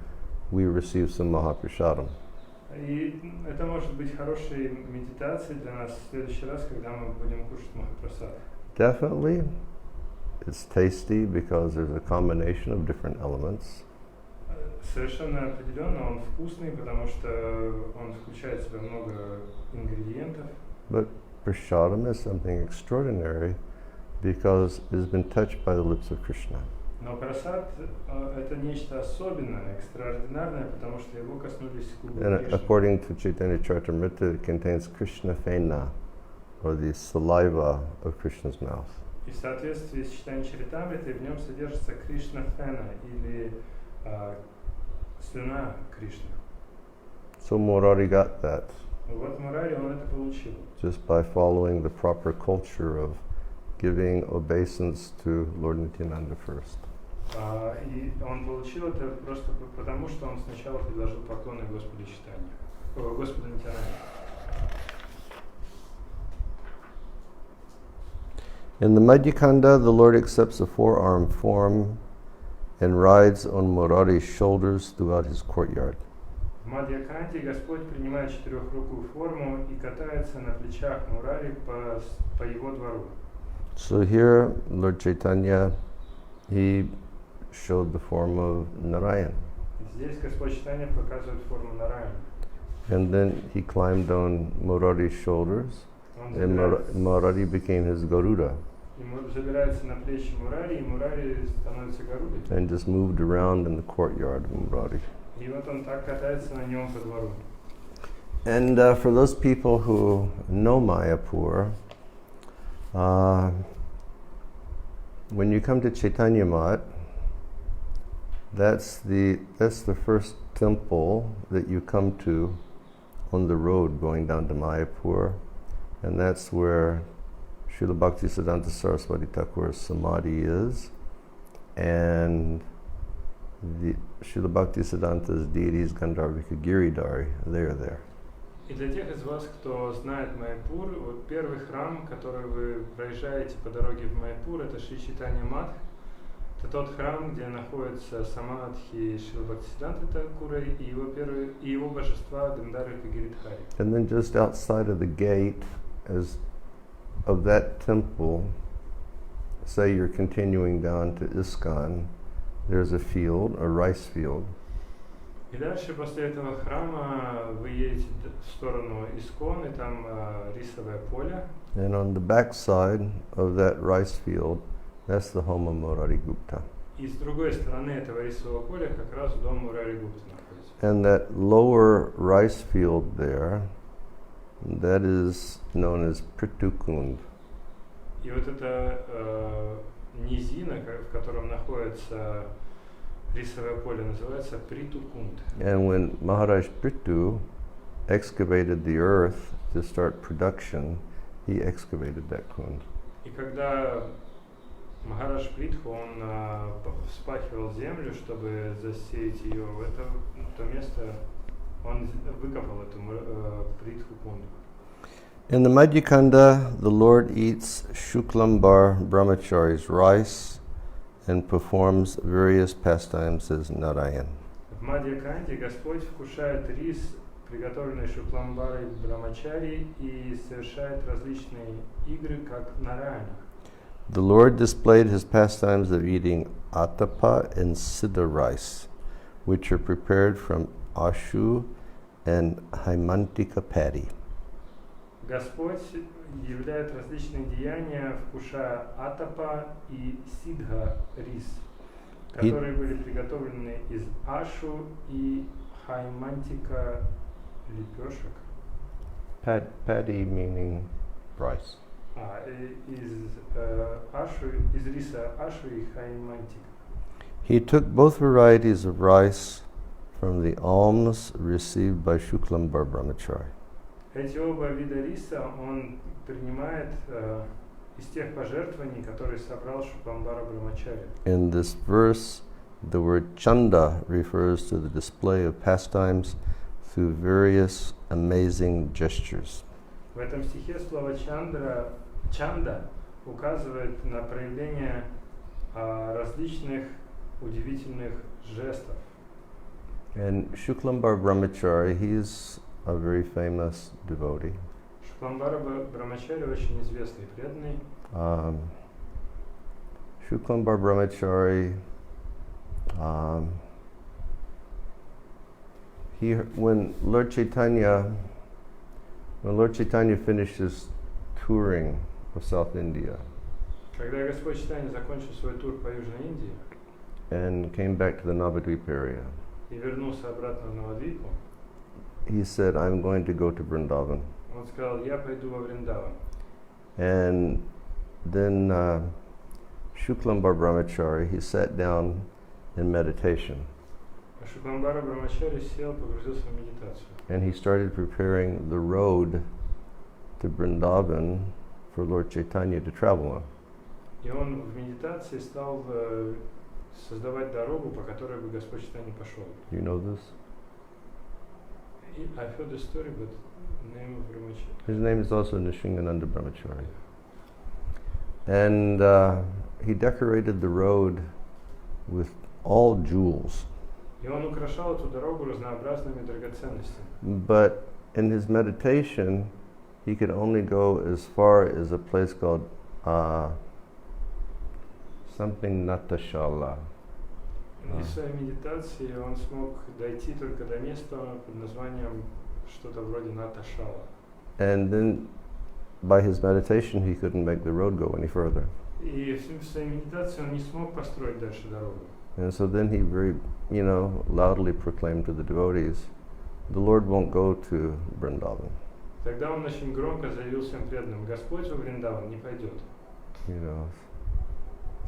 we receive some Mahaprasadam. И это может быть хорошей медитацией для нас в следующий раз, когда мы будем кушать Махапрасад. Definitely, it's tasty because there's a combination of different elements. Совершенно определенно он вкусный, потому что он включает в себя много ингредиентов. But prasadam is something extraordinary because it has been touched by the lips of Krishna. Но прасад это нечто особенное, экстраординарное, потому что его коснулись губы And Кришны. according to Chaitanya Charitamrita, it contains Krishna fena, or the saliva of Krishna's mouth. И в соответствии с Чайтаньей Чаритамритой в нем содержится Кришна фена или слюна Кришны. So Murari got that Вот Мурари он это получил. just by following the proper culture of giving obeisance to Lord Nityananda first. И он получил это просто потому, что он сначала предложил поклоны Господу Чайтанье, Господу Нитянанде. In the Madhyakanda, the Lord accepts a four-armed form and rides on Murari's shoulders throughout his courtyard. В Мадьяканде Господь принимает четырехрукую форму и катается на плечах Мурари по его двору. So here, Lord Chaitanya, he showed the form of Narayan. Здесь Господь Чайтанья показывает форму Нараяна. And then he climbed on Murari's shoulders, Он and Murari became his Garuda, забирается на плечи Мурари, и Мурари становится Гарудой. and just moved around in the courtyard of Murari. И вот он так катается на нем по двору. And for those people who know Mayapur, when you come to Chaitanya Mat, that's the first temple that you come to on the road going down to Mayapur, and that's where Srila Bhaktisiddhanta Saraswati Thakura's Samadhi is, and the Srila Bhaktisiddhanta's deities Gandharvika Giridhari, they're there. И для тех из вас, кто знает Майяпур, вот первый храм, который вы проезжаете по дороге в Майяпур, это Шри Чайтанья Мат. Это тот храм, где находятся самадхи Шрила Бхактисиддханты Thakura и его божества Гандхарвика Гиридхари. And then just outside of the gate of that temple, say you're continuing down to ISKCON, there's a field, a rice field. И дальше после этого храма вы едете в сторону Искон, и там рисовое поле. And on the back side of that rice field, that's the home of Murari Gupta. И с другой стороны этого рисового поля как раз дом Мурари Гупты находится. And that lower rice field there, that is known as Pritukund. И вот эта низина, в котором находится рисовое поле, называется Притукунд. And when Maharaj Prithu excavated the earth to start production, he excavated that kund. И когда Махарадж Притху, он вспахивал землю, чтобы засеять ее, в это место он выкопал эту Притху кунду. In the Madhyakanda, the Lord eats Shuklambar brahmachari's rice and performs various pastimes as Narayan. В Мадьяканде Господь вкушает рис, приготовленный Шукламбарой Брамачари, и совершает различные игры, как Нараяна. The Lord displayed his pastimes of eating atapa and siddha rice, which are prepared from ashu and haimantika paddy. Господь являет различные деяния, вкушая атапа и сидха рис, которые были приготовлены из ашу и хаймантика лепешек. Paddy meaning rice. Из риса ашу и хаймантика. He took both varieties of rice from the alms received by Shuklambar brahmachari. Эти оба вида риса он принимает из тех пожертвований, которые собрал Шукламбара Брамачари. In this verse, the word chanda refers to the display of pastimes through various amazing gestures. В этом стихе слово чанда указывает на проявление различных удивительных жестов. And Shuklambar brahmachari, he's a very famous devotee. Шукламбара Брамачари очень известный преданный. Shuklambar brahmachari, when Lord Chaitanya finished his touring of South India, Когда Господь Чайтанья закончил свой тур по Южной Индии and came back to the Navadvip area, и вернулся обратно в Навадвипу, he said, I'm going to go to Vrindavan. он сказал, я пойду во Вриндаван. And then Shuklambar brahmachari, he sat down in meditation. Шукламбара Брамачари сел, погрузился в медитацию. And he started preparing the road to Vrindavan for Lord Chaitanya to travel on. И он в медитации стал создавать дорогу, по которой бы Господь Чайтанья пошел. You know this? I've heard the story, but name of Brahmachari. His name is also Nishingananda Brahmachari. And he decorated the road with all jewels. И он украшал эту дорогу разнообразными драгоценностями. But in his meditation, he could only go as far as a place called something Natashala. И в своей медитации он смог дойти только до места под названием что-то вроде Наташала. And then by his meditation, he couldn't make the road go any further. И в своей медитации он не смог построить дальше дорогу. And so then he very, loudly proclaimed to the devotees, the Lord won't go to Vrindavan. Тогда он очень громко заявил всем преданным: Господь во Вриндаван не пойдет.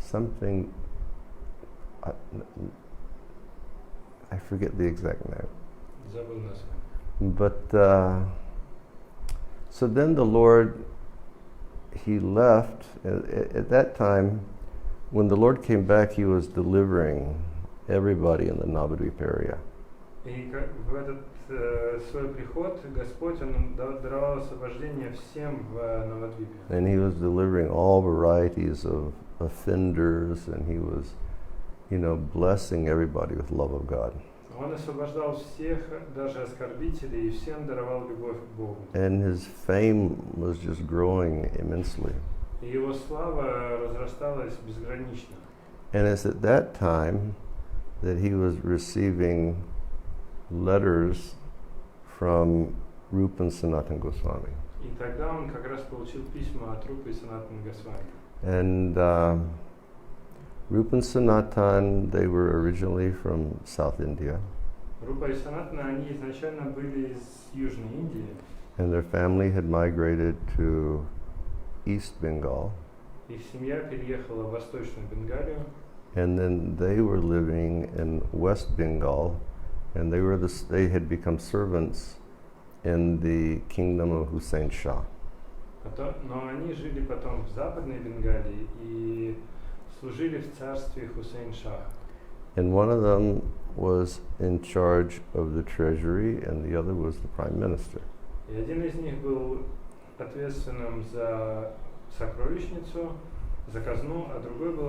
Something, I forget the exact name. Забыл название. But so then the Lord, he left. At that time, when the Lord came back, he was delivering everybody in the Navadvip area. И в этот свой приход Господь он даровал освобождение всем в Навадвипе. And he was delivering all varieties of offenders, and he was, blessing everybody with love of God. Он освобождал всех, даже оскорбителей, и всем даровал любовь к Богу. And his fame was just growing immensely. И его слава разрасталась безгранично. And it's at that time that he was receiving letters from Rupa and Sanatana Goswami. И тогда он как раз получил письма от Рупы и Санатана Госвами. And Rupa and Sanatana, they were originally from South India. Рупа и Санатана, они изначально были из Южной Индии. And their family had migrated to East Bengal. Их семья переехала в Восточную Бенгалию. And then they were living in West Bengal, and they had become servants in the kingdom of Hussein Shah. Но они жили потом в Западной Бенгалии и служили в царстве Хусейн Шаха. And one of them was in charge of the treasury, and the other was the prime minister. И один из них был ответственным за сокровищницу, за казну, а другой был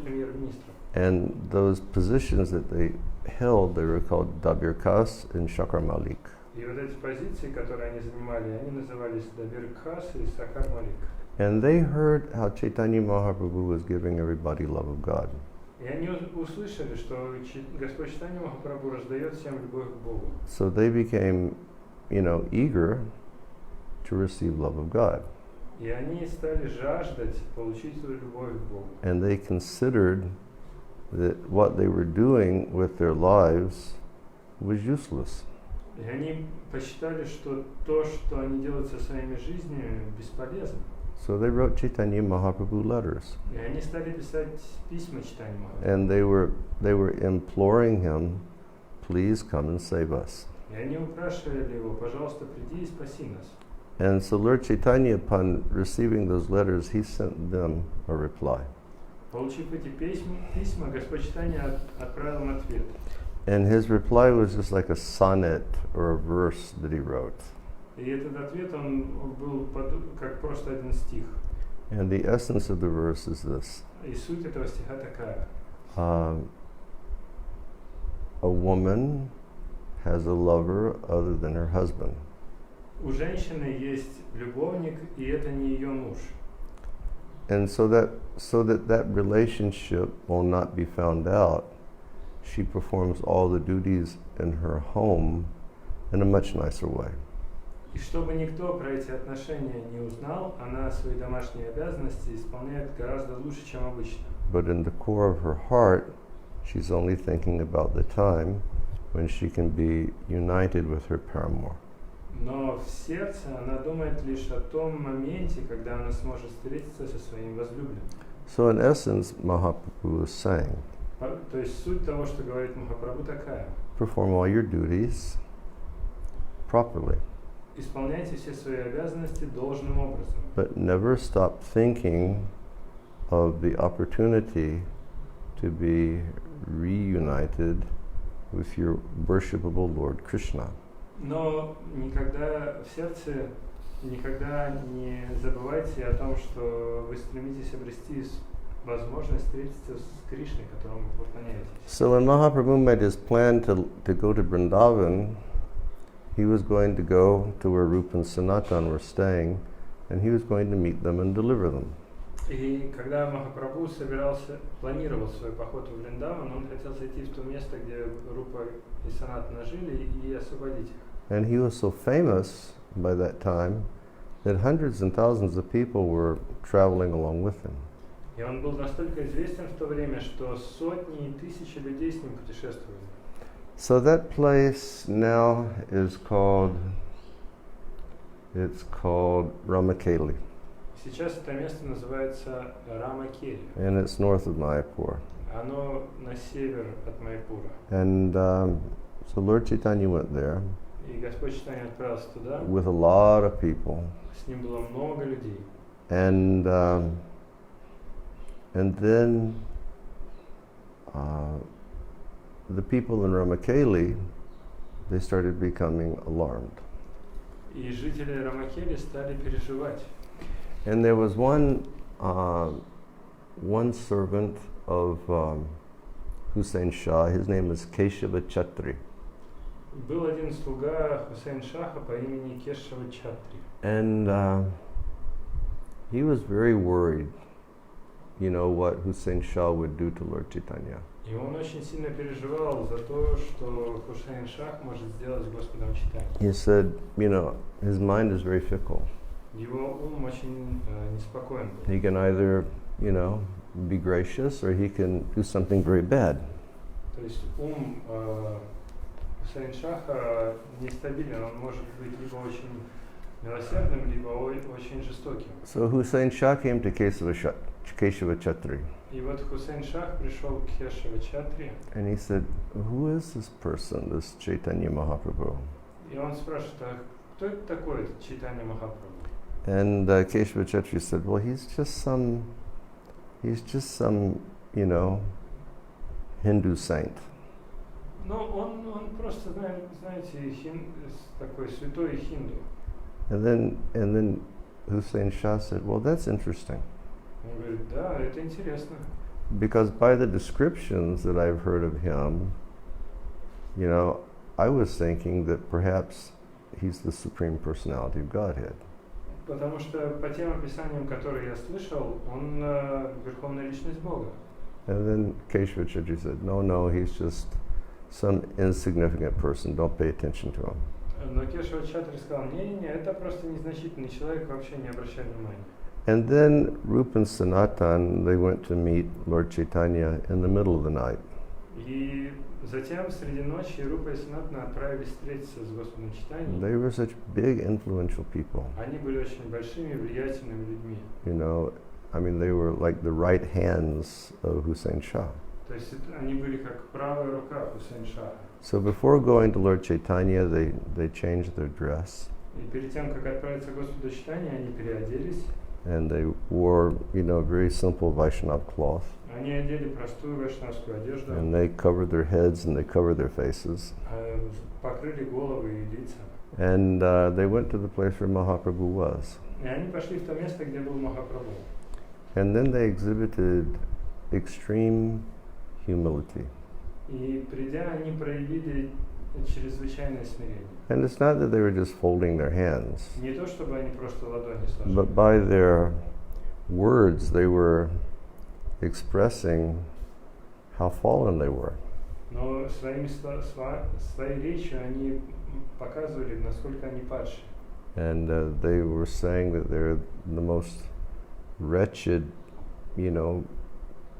премьер-министром. And those positions that they held, they were called Dabir Khas and Shakar Malik. И вот эти позиции, которые они занимали, они назывались Дабир Khas и Сакар Малик. And they heard how Chaitanya Mahaprabhu was giving everybody love of God. И они услышали, что Господь Чайтанья Махапрабху раздает всем любовь к Богу. So they became, eager to receive love of God. И они стали жаждать получить эту любовь к Богу. And they considered that what they were doing with their lives was useless. И они посчитали, что то, что они делают со своими жизнями, бесполезно. So they wrote Chaitanya Mahaprabhu letters. И они стали писать письма Чайтанье Махапрабху. And they were imploring him, please come and save us. И они упрашивали его: пожалуйста, приди и спаси нас. And so Lord Chaitanya, upon receiving those letters, he sent them a reply. Получив эти письма, Господь Чайтанья отправил им ответ. And his reply was just like a sonnet or a verse that he wrote. И этот ответ, он был как просто один стих. And the essence of the verse is this. И суть этого стиха такая. A woman has a lover other than her husband. У женщины есть любовник, и это не ее муж. And so that relationship will not be found out, she performs all the duties in her home in a much nicer way. И чтобы никто про эти отношения не узнал, она свои домашние обязанности исполняет гораздо лучше, чем обычно. But in the core of her heart, she's only thinking about the time when she can be united with her paramour. Но в сердце она думает лишь о том моменте, когда она сможет встретиться со своим возлюбленным. So in essence, Mahaprabhu is saying, То есть суть того, что говорит Махапрабху, такая. perform all your duties properly. Исполняйте все свои обязанности должным образом. But never stop thinking of the opportunity to be reunited with your worshipable Lord Krishna. Но никогда в сердце никогда не забывайте о том, что вы стремитесь обрести возможность встретиться с Кришной, которому вы поклоняетесь. So when Mahaprabhu made his plan to go to Vrindavan, he was going to go to where Rupa and Sanatan were staying, and he was going to meet them and deliver them. И когда Махапрабху планировал свой поход в Вриндаван, он хотел зайти в то место, где Рупа и Санатана жили, и освободить их. And he was so famous by that time that hundreds and thousands of people were traveling along with him. И он был настолько известен в то время, что сотни и тысячи людей с ним путешествовали. So that place now is called Ramakeli. Сейчас это место называется Рамакели. And it's north of Mayapur. Оно на север от Майпура. And so Lord Chaitanya went there И Господь Чайтанья отправился туда. with a lot of people. С ним было много людей. And then the people in Ramakeli, they started becoming alarmed. И жители Рамакели стали переживать. And there was one servant of Hussein Shah. His name is Keshava Chatri. Был один слуга Хусейн Шаха по имени Кешава Чатри. And he was very worried, you know, what Hussein Shah would do to Lord Chaitanya. И он очень сильно переживал за то, что Хусейн Шах может сделать с Господом Чайтаньей. He said, you know, his mind is very fickle. Его ум очень неспокоен был. He can either, you know, be gracious or he can do something very bad. То есть ум Хусейн Шаха нестабилен, он может быть либо очень милосердным, либо очень жестоким. So Hussein Shah came to Keshava Chatri. И вот Хусейн Шах пришел к Кешава Чатри. And he said, who is this person, this Chaitanya Mahaprabhu? И он спрашивает, а кто это такой, этот Чайтанья Махапрабху? And Keshava Chatri said, well, he's just some, you know, Hindu saint. Ну, он просто, знаете, такой святой хинду. And then Hussein Shah said, well, that's interesting. Он говорит, да, это интересно. Because by the descriptions that I've heard of him, you know, I was thinking that perhaps he's the Supreme Personality of Godhead. Потому что по тем описаниям, которые я слышал, он верховная личность Бога. And then Keshava Chatri said, no, he's just some insignificant person, don't pay attention to him. Но Кешава Чатри сказал, не, это просто незначительный человек, вообще не обращай внимания. And then Rupa and Sanatan, they went to meet Lord Chaitanya in the middle of the night. И затем среди ночи Рупа и Санатана отправились встретиться с Господом Чайтаньей. They were such big, influential people. Они были очень большими, влиятельными людьми. You know, I mean, they were like the right hands of Hussein Shah. То есть они были как правая рука Хусейн Шаха. So before going to Lord Chaitanya, they changed their dress. И перед тем, как отправиться к Господу Чайтанье, они переоделись. And they wore, you know, very simple Vaishnav cloth. Они одели простую вайшнавскую одежду. And they covered their heads and they covered their faces. Покрыли головы и лица. And they went to the place where Mahaprabhu was. И они пошли в то место, где был Махапрабху. And then they exhibited extreme humility. И придя, они проявили чрезвычайное смирение. And it's not that they were just folding their hands, Не то, чтобы они просто ладони сложили. but by their words they were expressing how fallen they were. Но своей речью они показывали, насколько они падшие. And they were saying that they're the most wretched, you know,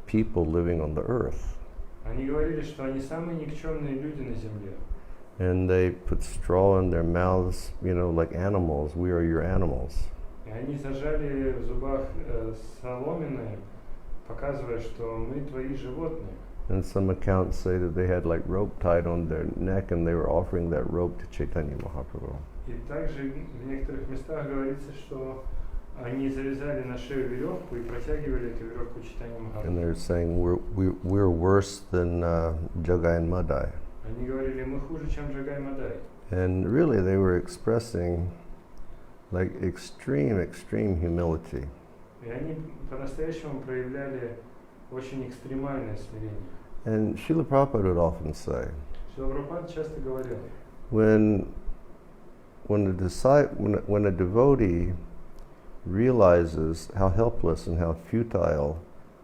people living on the earth. Они говорили, что они самые никчемные люди на земле. And they put straw in their mouths, you know, like animals. We are your animals. И они зажали в зубах соломины, показывая, что мы твои животные. And some accounts say that they had like rope tied on their neck and they were offering that rope to Chaitanya Mahaprabhu. И также в некоторых местах говорится, что они завязали на шею веревку и протягивали эту веревку Чайтанье Махапрабху. And they're saying we're worse than Jagai and Madai. Они говорили, мы хуже, чем Джагай Мадай. And really they were expressing like extreme humility. И они по-настоящему проявляли очень экстремальное смирение. And Srila Prabhupada would often say, Шрила Прабхупада часто говорил, when a devotee realizes how helpless and how futile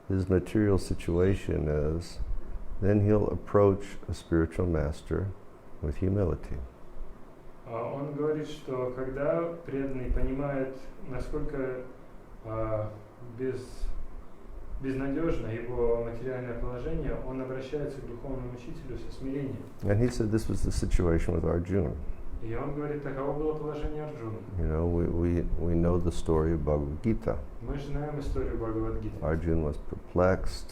his material situation is, then he'll approach a spiritual master with humility. Он говорит, что когда преданный понимает, насколько безнадежно его материальное положение, он обращается к духовному учителю со смирением. And he said this was the situation with Arjuna. И он говорит, таково было положение Арджуны. You know, we know the story of Bhagavad-gita. Мы же знаем историю Бхагавад-гиты. Arjuna was perplexed.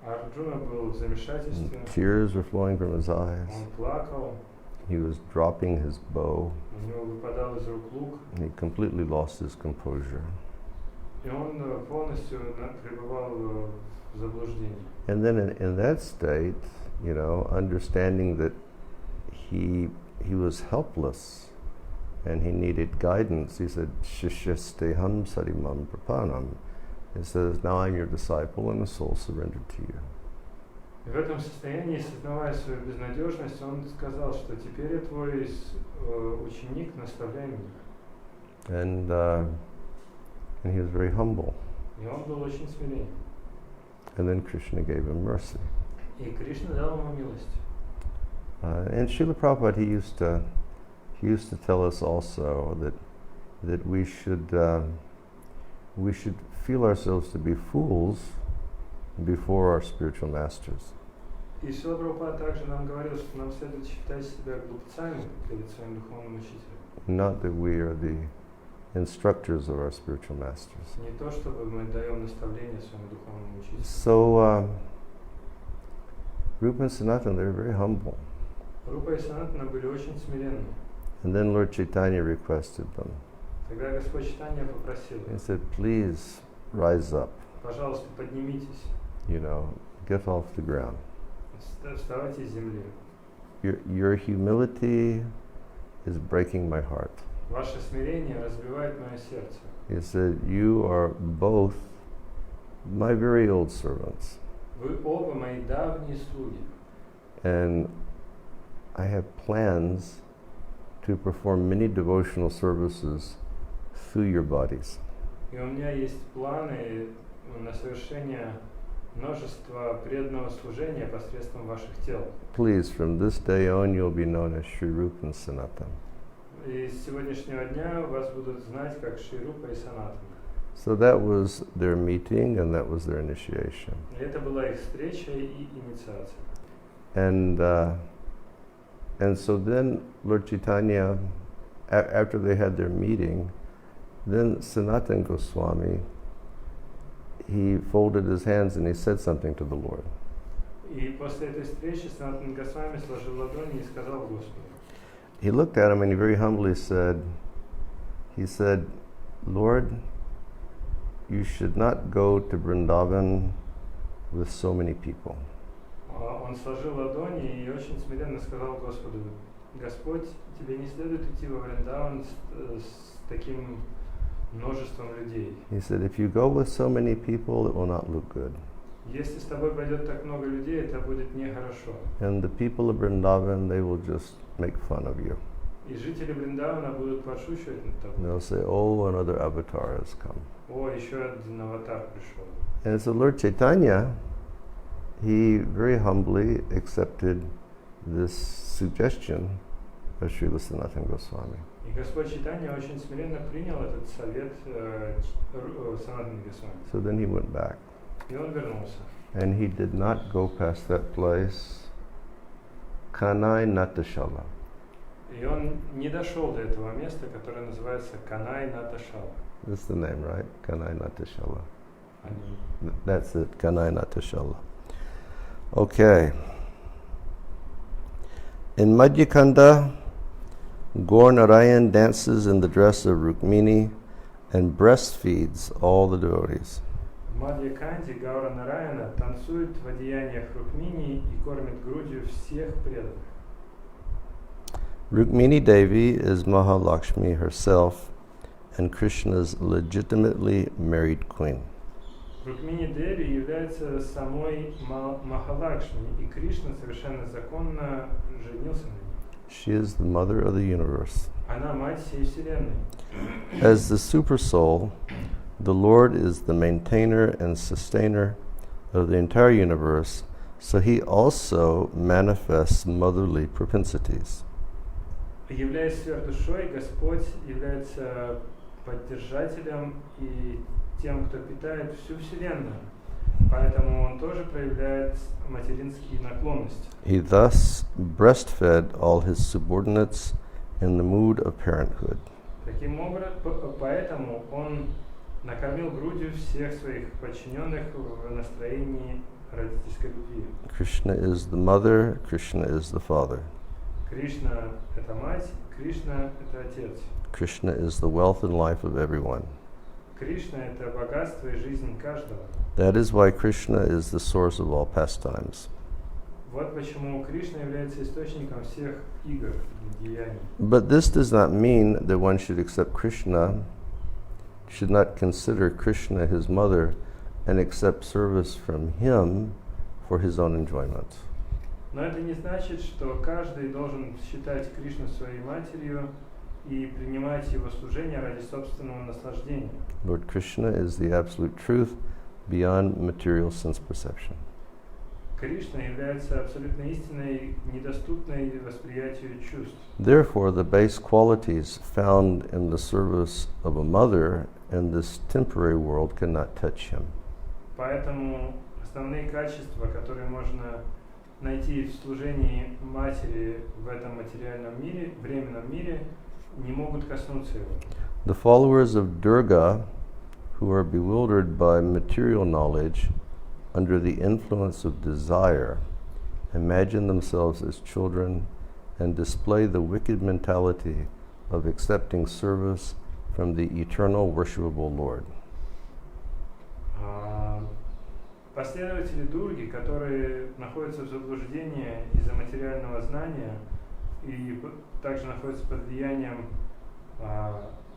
Арджуна был в замешательстве. Tears were flowing from his eyes. Он плакал. He was dropping his bow. У него выпадал из рук лук. And he completely lost his composure. И он полностью пребывал в заблуждении. And then in that state, you know, understanding that he was helpless and he needed guidance, he said, Shishesteham sarimam prapanam. He says, now I'm your disciple and the soul surrendered to you. И в этом состоянии, осознавая свою безнадежность, он сказал, что теперь я твой ученик, наставляй меня. And he was very humble. И он был очень смирен. And then Krishna gave him mercy. И Кришна дал ему милость. And Srila Prabhupada, he used to tell us also that we should feel ourselves to be fools before our spiritual masters. И Срила Прабхупада также нам говорил, что нам следует считать себя глупцами перед своим духовным учителем. Not that we are the instructors of our spiritual masters. Не то, чтобы мы даем наставления своему духовному учителю. So Rupa and Sanatana, they're very humble. Рупа и Санатана были очень смиренны. And then Lord Chaitanya requested them. Тогда Господь Чайтанья попросил, He said, please rise up, пожалуйста, поднимитесь, you know, get off the ground. вставайте с земли. Your humility is breaking my heart. Ваше смирение разбивает мое сердце. He said, you are both my very old servants. Вы оба мои давние слуги. And I have plans to perform many devotional services through your bodies. И у меня есть планы на совершение множества преданного служения посредством ваших тел. Please, from this day on, you'll be known as Sri Rupa and Sanatana. И с сегодняшнего дня вас будут знать как Шри Рупа и Санатана. So that was their meeting and that was their initiation. И это была их встреча и инициация. And so then Lord Chaitanya, after they had their meeting, then Sanatana Goswami, he folded his hands and he said something to the Lord. И после этой встречи Санатана Госвами сложил ладони и сказал Господу. He looked at him and he very humbly said, Lord, you should not go to Vrindavan with so many people. Он сложил ладони и очень смиренно сказал Господу, Господь, тебе не следует идти во Вриндаван с таким множеством людей. He said, if you go with so many people, it will not look good. Если с тобой пойдет так много людей, это будет нехорошо. And the people of Vrindavan, they will just make fun of you. И жители Вриндавана будут подшучивать над тобой. They'll say, oh, another avatar has come. О, еще один аватар пришел. And so Lord Chaitanya, he very humbly accepted this suggestion of Srila Sanatana Goswami. И Господь Чайтанья очень смиренно принял этот совет Санатана Госвами. So then he went back. И он вернулся. And he did not go past that place, Kanai Natashala. И он не дошел до этого места, которое называется Канай Наташала. That's the name, right? Kanai Natashala. That's it, Kanai Natashala. Okay. In Madhyakanda, Gaur Narayan dances in the dress of Rukmini and breastfeeds all the devotees. В Мадьяканде Гаура Нараяна танцует в одеяниях Рукмини и кормит грудью всех преданных. Rukmini Devi is Mahalakshmi herself, and Krishna's legitimately married queen. Рукмини Деви является самой Махалакшми, и Кришна совершенно законно женился на ней. She is the mother of the universe. Она мать всей Вселенной. As the supersoul, the Lord is the maintainer and sustainer of the entire universe, so he also manifests motherly propensities. Являясь сверхдушой, Господь является поддержателем и тем, кто питает всю Вселенную. Поэтому он тоже проявляет материнские наклонности. He thus breastfed all his subordinates in the mood of parenthood. Таким образом, поэтому он накормил грудью всех своих подчиненных в настроении родительской любви. Krishna is the mother, Krishna is the father. Кришна – это мать, Кришна – это отец. Krishna is the wealth and life of everyone. Кришна – это богатство и жизнь каждого. That is why Krishna is the source of all pastimes. Вот почему Кришна является источником всех игр и деяний. But this does not mean that one should accept Krishna, should not consider Krishna his mother, and accept service from him for his own enjoyment. Но это не значит, что каждый должен считать Кришну своей матерью и принимать его служение ради собственного наслаждения. Lord Krishna is the absolute truth beyond material sense perception. Кришна является абсолютной истиной, недоступной восприятию чувств. Therefore, the base qualities found in the service of a mother in this temporary world cannot touch him. Поэтому основные качества, которые можно найти в служении матери в этом материальном мире, временном мире, не могут коснуться его. The followers of Durga, who are bewildered by material knowledge under the influence of desire, imagine themselves as children and display the wicked mentality of accepting service from the eternal worshipable Lord. Последователи Дурги, которые находятся в заблуждении из-за материального знания и также находятся под влиянием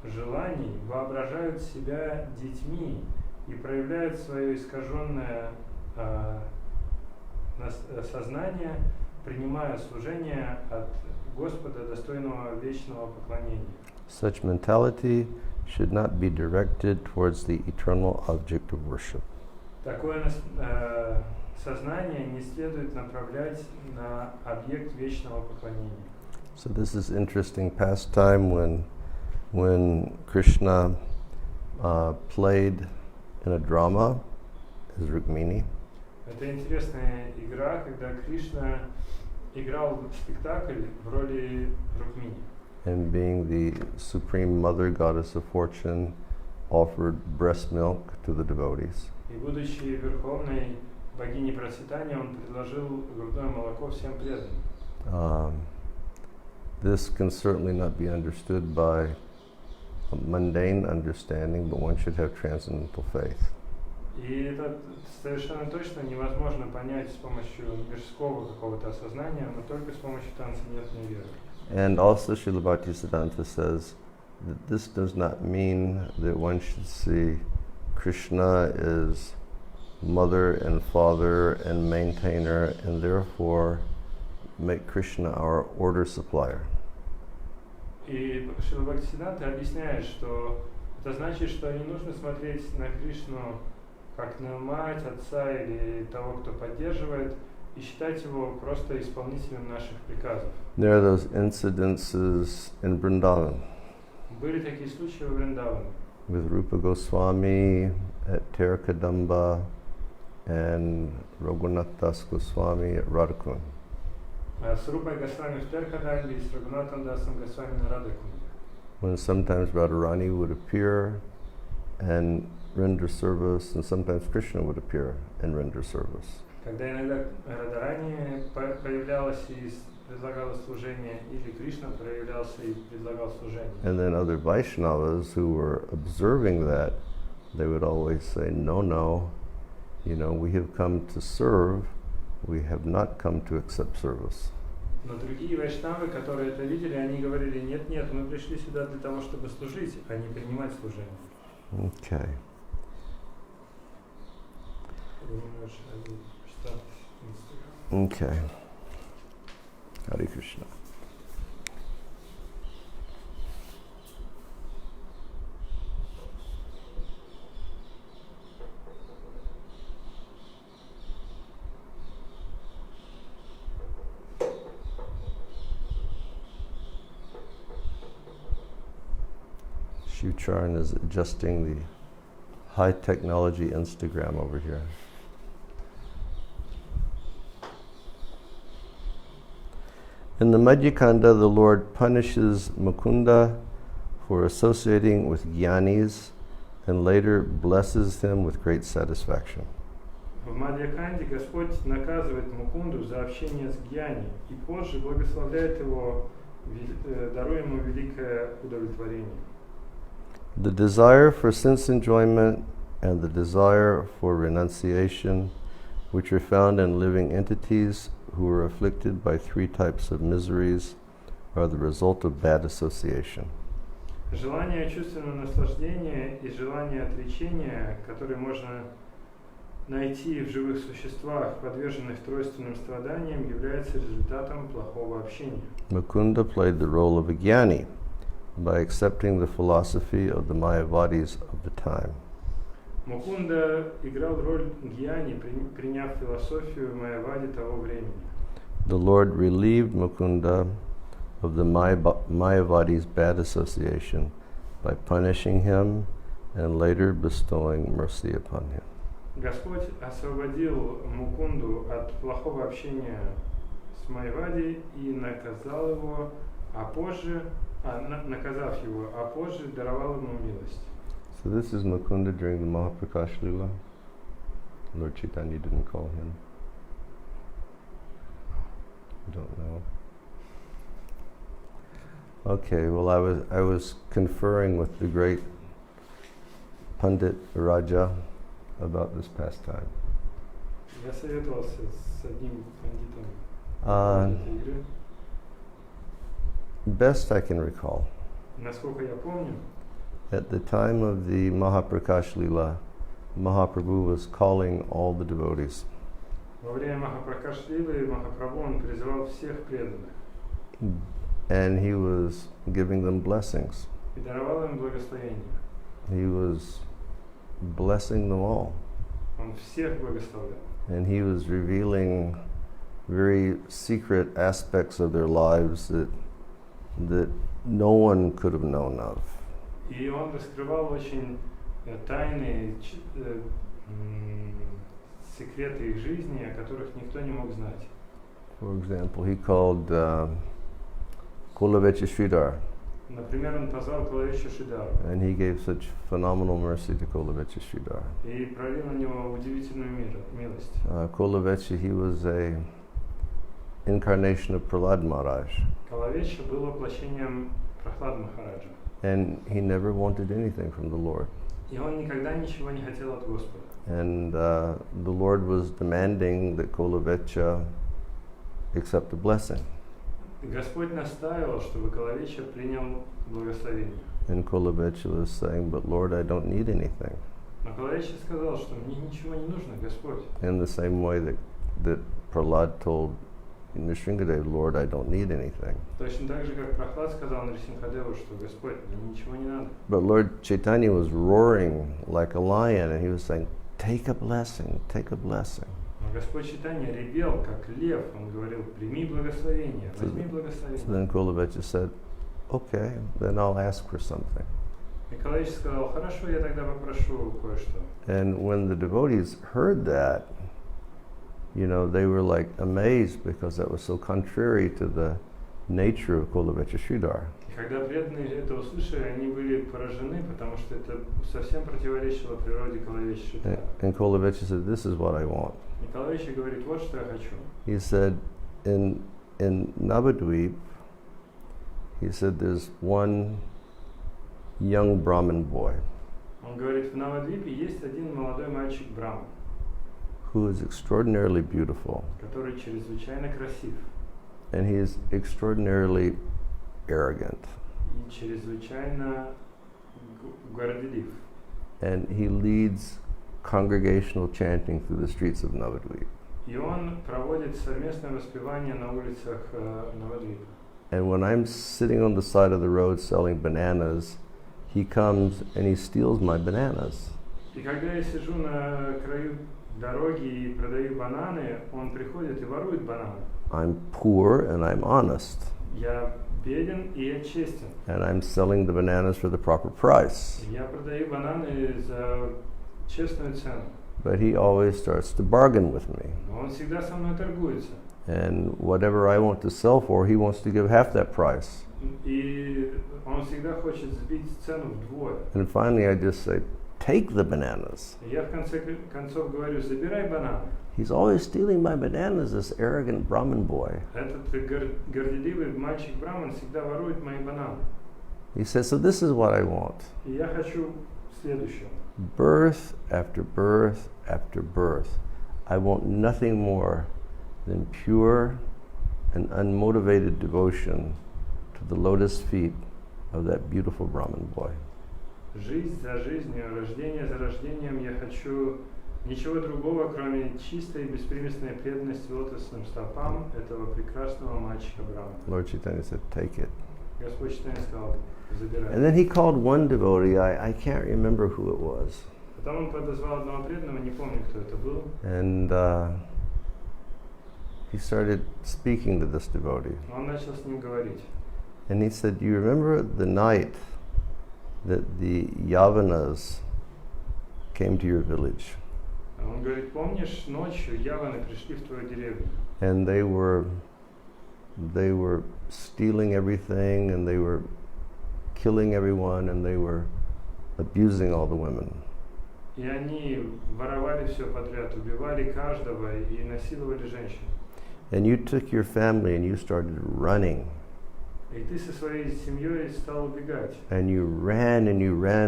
желаний, воображают себя детьми и проявляют свое искаженное сознание, принимая служение от Господа, достойного вечного поклонения. Such mentality should not be directed towards the eternal object of worship. Такое сознание не следует направлять на объект вечного поклонения. So this is interesting pastime when Krishna played in a drama as Rukmini. Это интересная игра, когда Кришна играл в спектакль в роли Рукмини. And being the supreme mother goddess of fortune, offered breast milk to the devotees. И будучи верховной богиней процветания, он предложил грудное молоко всем преданным. This can certainly not be understood by a mundane understanding, but one should have transcendental faith. И это совершенно точно невозможно понять с помощью мирского какого-то осознания, но только с помощью трансцендентной веры. And also Srila Bhaktisiddhanta says that this does not mean that one should see Krishna is mother and father and maintainer, and therefore make Krishna our order supplier. И Шрила Бхактисиддханта объясняет, что это значит, что не нужно смотреть на Кришну как на мать, отца или того, кто поддерживает, и считать его просто исполнителем наших приказов. There are those incidences in Vrindavan. Были такие случаи в Вриндаване. With Rupa Goswami at Terkadamba and Raghunath Das Goswami at Radhakund. С Рупой Госвами в Теркадамбе и с Рагунатом Дасом Госвами на Радхакунде. When sometimes Radharani would appear and render service, and sometimes Krishna would appear and render service. Когда иногда Радharani появлялась и предлагала служение, или Кришна проявлялся и предлагал служение. And then other Vaishnavas who were observing that, they would always say, no, we have come to serve, we have not come to accept service. Но другие вайшнавы, которые это видели, они говорили, нет, мы пришли сюда для того, чтобы служить, а не принимать служение. Okay. Okay. Hare Krishna. Shucharan is adjusting the high technology Instagram over here. In the Madhyakanda, the Lord punishes Mukunda for associating with jnanis and later blesses him with great satisfaction. В Мадьяканде Господь наказывает Мукунду за общение с гьяни и позже благословляет его, даруя ему великое удовлетворение. The desire for sense enjoyment and the desire for renunciation, which are found in living entities who are afflicted by three types of miseries, are the result of bad association. Желание чувственного наслаждения и желание отречения, которые можно найти в живых существах, подверженных тройственным страданиям, является результатом плохого общения. Mukunda played the role of a jnani by accepting the philosophy of the Mayavadis of the time. Мукунда играл роль гьяни, приняв философию Майявади того времени. The Lord relieved Mukunda of the Mayavadi's bad association by punishing him and later bestowing mercy upon him. Господь освободил Мукунду от плохого общения с Майявади и наказал его, наказав его, а позже даровал ему милость. So this is Mukunda during the Mahaprakash Lila. Lord Chaitanya didn't call him. Don't know. Okay, well I was conferring with the great Pandit Raja about this pastime. Я советовался с одним пандитом этой игры. Best I can recall. Насколько я помню, At the time of the Mahaprakash Lila, Mahaprabhu was calling all the devotees. во время Махапракаш-лилы Махапрабху он призывал всех преданных And he was giving them blessings. и давал им благословение. He was blessing them all. Он всех благословлял. And he was revealing very secret aspects of their lives that no one could have known of. И он раскрывал очень тайные секреты их жизни, о которых никто не мог знать. For example, he called Kulavecha Sridhar. Например, он позвал Кулавеча Шридару. And he gave such phenomenal mercy to Kulavecha Sridhar. И пролил на него удивительную милость. Kulavecha, he was a incarnation of Prahlad Maharaj. Кулавеча был воплощением Прахлад Махараджа. And he never wanted anything from the Lord. И он никогда ничего не хотел от Господа. And the Lord was demanding that Kulavecha accept the blessing. Господь настаивал, чтобы Кулавеча принял благословение. And Kulavecha was saying, but Lord, I don't need anything. Но Кулавеча сказал, что мне ничего не нужно, Господь. In the same way that Prahlad told Nrsingadev, Lord, I don't need anything. Точно так же, как Прахлад сказал Нрсимхадеву, что Господь, мне ничего не надо. But Lord Chaitanya was roaring like a lion, and he was saying, take a blessing, take a blessing. Но Господь Чайтанья ревел, как лев. Он говорил, прими благословение, возьми благословение. So then Kulavecha said, okay, then I'll ask for something. И Кулавеч сказал, хорошо, я тогда попрошу кое-что. And when the devotees heard that, you know, they were like amazed because that was so contrary to the nature of Kulavecha Sridhar. И когда преданные это услышали, они были поражены, потому что это совсем противоречило природе Кулавеча Шридхара. And Kulavecha said, this is what I want. И Кулавеч говорит, вот что я хочу. He said, in Navadvip, he said, there's one young Brahmin boy Он говорит, в Навадвипе есть один молодой мальчик Брахман, who is extraordinarily beautiful. который чрезвычайно красив. And he is extraordinarily arrogant. И чрезвычайно горделив. And he leads congregational chanting through the streets of Navadvip. И он проводит совместное воспевание на улицах Навадвипа. And when I'm sitting on the side of the road selling bananas, he comes and he steals my bananas. И когда я сижу на краю дороги и продаю бананы, он приходит и ворует бананы. I'm poor and I'm honest. Я беден и я честен. And I'm selling the bananas for the proper price. Я продаю бананы за честную цену. But he always starts to bargain with me. Но он всегда со мной торгуется. And whatever I want to sell for, he wants to give half that price. И он всегда хочет сбить цену вдвое. And finally I just say, take the bananas. И я в конце концов говорю, забирай бананы. He's always stealing my bananas, this arrogant Brahmin boy. Этот горделивый мальчик-браман всегда ворует мои бананы. He says, so this is what I want. И я хочу следующего. Birth after birth after birth. I want nothing more than pure and unmotivated devotion to the lotus feet of that beautiful Brahmin boy. Жизнь за жизнью, рождение за рождением я хочу ничего другого, кроме чистой и беспримесной преданности лотосным стопам этого прекрасного мальчика Брахмана. Lord Chaitanya said, take it. Господь Чайтанья сказал, забирай. And then he called one devotee, I can't remember who it was. Потом он подозвал одного преданного, не помню, кто это был. And he started speaking to this devotee. Он начал с ним говорить. And he said, do you remember the night that the Yavanas came to your village? Он говорит, помнишь, ночью яваны пришли в твою деревню. And they were stealing everything, and they were killing everyone, and they were abusing all the women. И они воровали все подряд, убивали каждого и насиловали женщин. And you took your family and you started running. И ты со своей семьей стал убегать. And you ran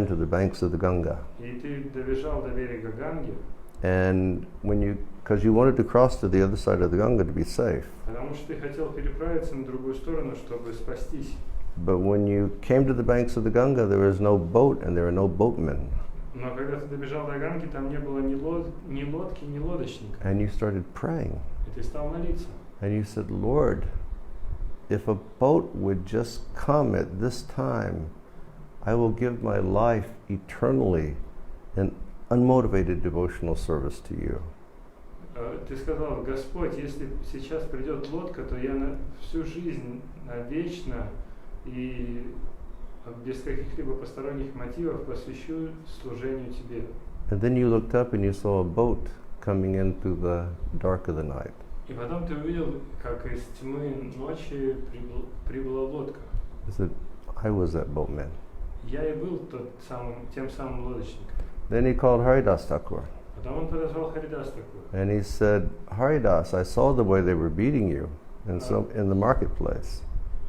to the banks of the Ganga. И ты добежал до берега Ганги. And because you wanted to cross to the other side of the Ganga to be safe. Потому что ты хотел переправиться на другую сторону, чтобы спастись. But when you came to the banks of the Ganga, there was no boat and there were no boatmen. Но когда ты добежал до Ганги, там не было ни лодки, ни лодочника. And you started praying. И ты стал молиться. And you said, Lord, if a boat would just come at this time, I will give my life eternally in unmotivated devotional service to you. Ты сказал, Господь, если сейчас придет лодка, то я на всю жизнь, навечно и без каких-либо посторонних мотивов посвящу служению Тебе. And then you looked up and you saw a boat coming in through the dark of the night. И потом ты увидел, как из тьмы ночи прибыла лодка. He said, I was that boatman. Я и был тем самым лодочником. Then he called Haridas Thakur. Потом он подозвал Харидас Такура. And he said, Haridas, I saw the way they were beating you in the marketplace.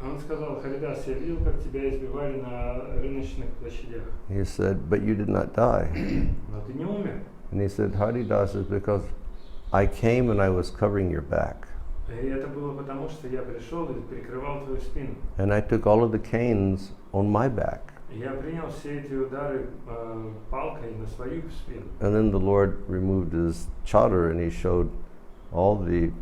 Он сказал, Харидас, я видел, как тебя избивали на рыночных площадях. He said, but you did not die. Но ты не умер. And he said, Haridas, is because I came and I was covering your back. И это было потому, что я пришел и прикрывал твою спину. And I took all of the canes on my back. Я принял все эти удары палкой на свою спину. And then the Lord removed his chadar and he showed all the,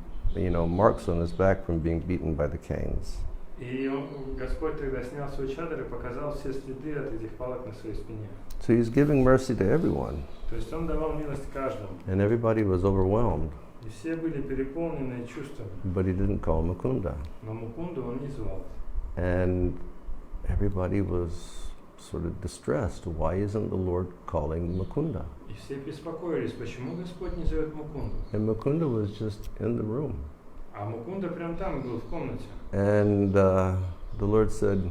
marks on his back from being beaten by the canes. И Господь тогда снял свой чадр и показал все следы от этих палок на своей спине. So he's giving mercy to everyone. То есть он давал милость каждому. And everybody was overwhelmed. И все были переполнены чувствами. But he didn't call Mukunda. Но Мукунду он не звал. And everybody was sort of distressed. Why isn't the Lord calling Mukunda? И все беспокоились, почему Господь не зовет Мукунду. And Mukunda was just in the room. А Мукунда прям там был, в комнате. And the Lord said,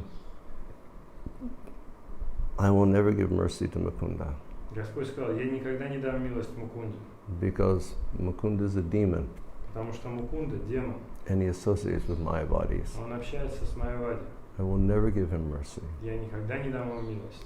I will never give mercy to Mukunda. Господь сказал, я никогда не дам милость Мукунде. Because Mukunda is a demon. Потому что Мукунда демон. And he associates with Mayavadis. Он общается с Майявади. I will never give him mercy. Я никогда не дам ему милость.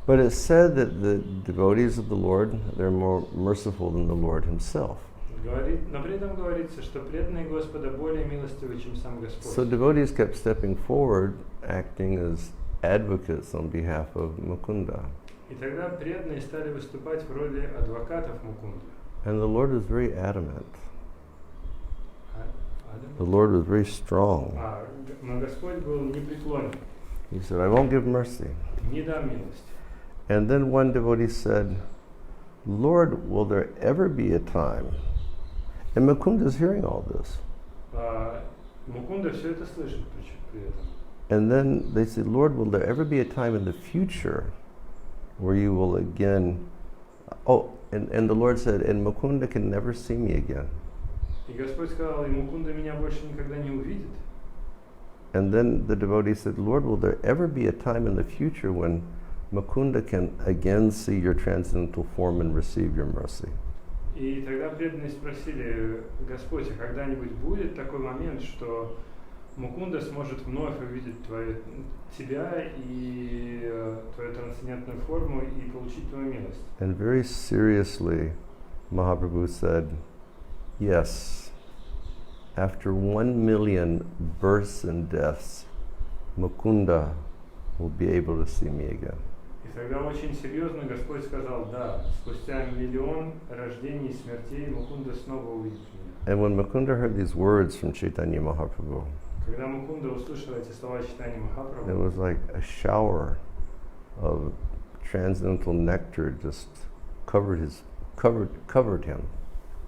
But it's said that the devotees of the Lord, they're more merciful than the Lord himself. Но при этом говорится, что преданные Господа более милостивы, чем сам Господь. So devotees kept stepping forward, acting as advocates on behalf of Mukunda. И тогда преданные стали выступать в роли адвокатов Мукунды. And the Lord was very adamant. The Lord was very strong. Но Господь был непреклонен. He said, I won't give mercy. Не дам милости. And then one devotee said, Lord, will there ever be a time? And Mukunda is hearing all this. Мукунда все это слышит при этом. And then they said, Lord, will there ever be a time in the future where you will again... Oh, and the Lord said, and Mukunda can never see me again. И Господь сказал, и Мукунда меня больше никогда не увидит. And then the devotee said, Lord, will there ever be a time in the future when Mukunda can again see your transcendental form and receive your mercy? И тогда преданные спросили, Господь, а когда-нибудь будет такой момент, что Мукунда сможет вновь увидеть Тебя и Твою трансцендентную форму и получить Твою милость? And very seriously, Mahaprabhu said, yes, after 1 million births and deaths, Mukunda will be able to see me again. И тогда очень серьезно Господь сказал, да, спустя 1 миллион рождений и смертей Мукунда снова увидит меня. And when Mukunda heard these words from Chaitanya Mahaprabhu, Когда Мукунда услышал эти слова Чайтаньи Махапрабху, it was like a shower of transcendental nectar just covered him.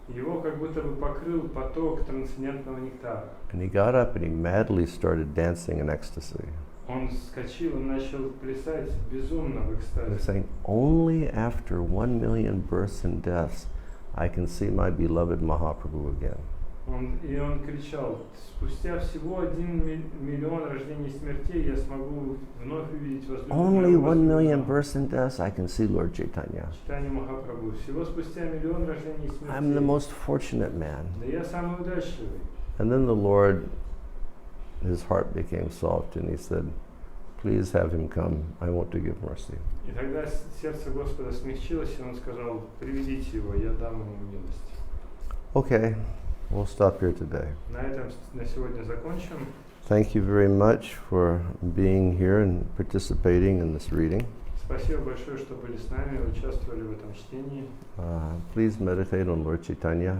Его как будто бы покрыл поток трансцендентного нектара. And he got up and he madly started dancing in ecstasy. Он вскочил и начал плясать безумно в He was экстазе. saying, only after 1 million births and deaths I can see my beloved Mahaprabhu again. И он кричал, спустя всего 1 миллион рождений и смертей я смогу вновь увидеть Only 1 million возлюбленного births and deaths I can see Lord Chaitanya. Чайтаньи Махапрабху. Всего спустя 1 миллион рождений и смертей. I'm the most fortunate man. Да я самый удачливый. And then the Lord, his heart became soft and he said, please have him come. I want to give mercy. И тогда сердце Господа смягчилось, и он сказал, приведите его, я дам ему милость. Okay, we'll stop here today. На этом на сегодня закончим. Thank you very much for being here and participating in this reading. Спасибо большое, что были с нами, участвовали в этом чтении. Please meditate on Lord Chaitanya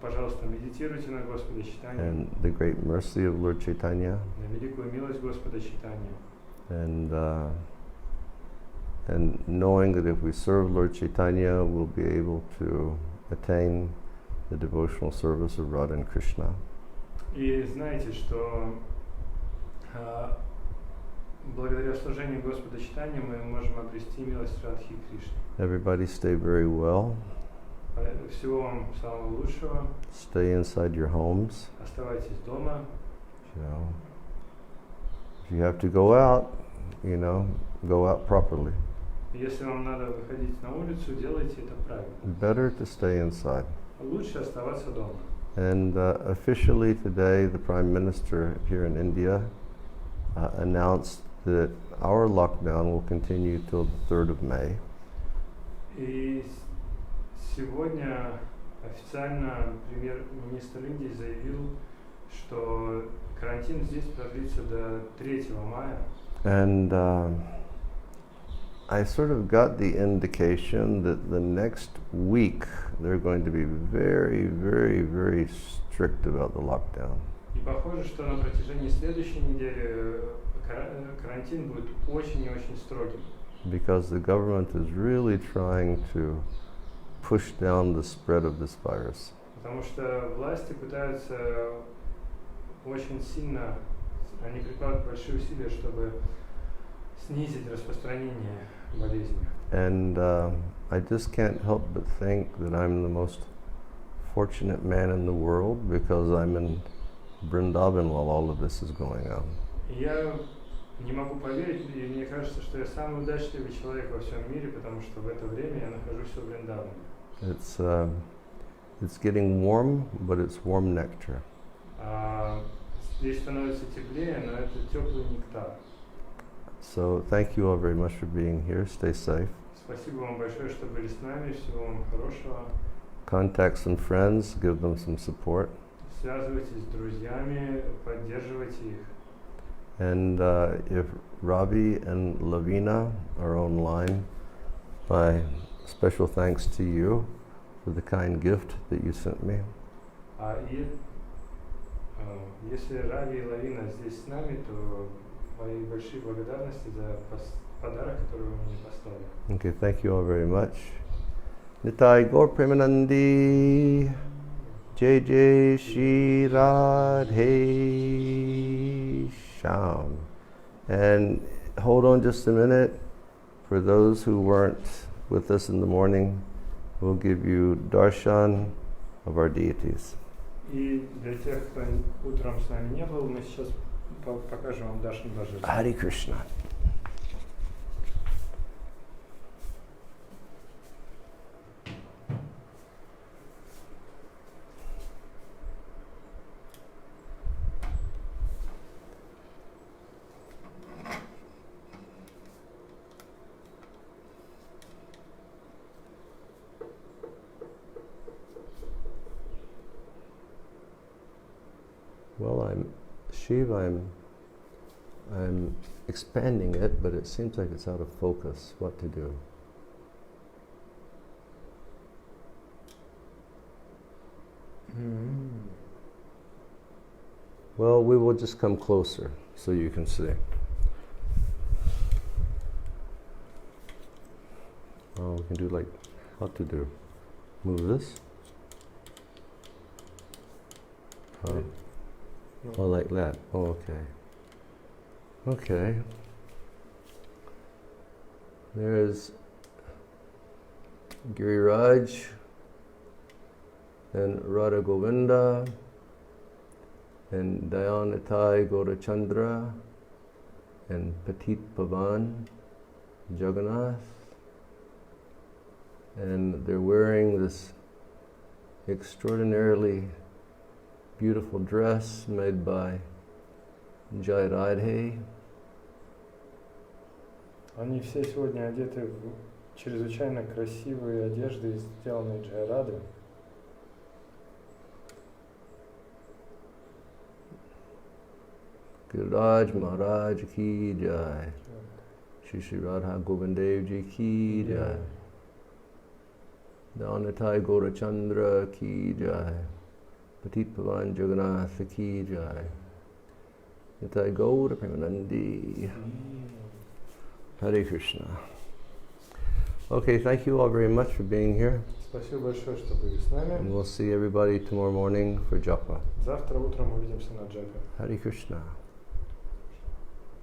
Пожалуйста, медитируйте на Господа Чайтанью, and the great mercy of Lord Chaitanya, на великую милость Господа Чайтанью. And knowing that if we serve Lord Chaitanya, we'll be able to attain the devotional service of Radha and Krishna. И знаете, что благодаря служению Господа Чайтанью мы можем обрести милость Радхи и Кришны. Everybody stay very well. Всего вам самого лучшего. Stay inside your homes. Оставайтесь дома. You know, if you have to go out, go out properly. Если вам надо выходить на улицу, делайте это правильно. Better to stay inside. Лучше оставаться дома. And officially today, the Prime Minister here in India announced that our lockdown will continue till the 3rd of May. И сегодня официально премьер-министр Индии заявил, что карантин здесь продлится до 3 мая. And I sort of got the indication that the next week they're going to be very, very, very strict about the lockdown. И похоже, что на протяжении следующей недели карантин будет очень и очень строгим. Because the government is really trying to push down the spread of this virus. Потому что власти пытаются очень сильно, они прикладывают большие усилия, чтобы снизить распространение болезни. And I just can't help but think that I'm the most fortunate man in the world because I'm in Vrindavan while all of this is going on. Я не могу поверить, и мне кажется, что я самый удачливый человек во всем мире, потому что в это время я нахожусь в Вриндаване. It's getting warm, but it's warm nectar. Здесь становится теплее, но это теплый нектар. So thank you all very much for being here. Stay safe. Спасибо вам большое, что были с нами. Всего вам хорошего. contact some friends, give them some support. Связывайтесь с друзьями, поддерживайте их. And if Ravi and Lavina are online, my special thanks to you for the kind gift that you sent me. Если Рави и Лавина здесь с нами, то мои большие благодарности за подарок, который вы мне послали. Okay, thank you all very much. Nitai Gaur Premanandi Jai Jai Shri Radhe Shyam. And hold on just a minute. For those who weren't with us in the morning, we'll give you darshan of our deities. И для тех, кто утром с нами не был, мы сейчас покажем вам даршан божественный. Hare Krishna. Well, I'm expanding it, but it seems like it's out of focus. What to do? Well, we will just come closer so you can see. Oh, we can do like, what to do? Move this? Oh, like that. Oh, okay. Okay. There's Giriraj and Radha Govinda and Dayanatai Gaurachandra and Petit Pavan Jagannath. And they're wearing this extraordinarily beautiful dress made by Jai Radhe. Они все сегодня одеты в чрезвычайно красивые одежды, сделанные Джай Радой. Giriraj Maharaj ki jai. Shri Radha Govindev ji ki jai. Danatai Gaurachandra ki jai. Petit Pavan Jagannath ki jai. Nitai Gaura Premanandi. Hare Krishna. Okay, thank you all very much for being here. Спасибо большое, что были с нами. And we'll see everybody tomorrow morning for japa. Завтра утром увидимся на джапе. Hare Krishna.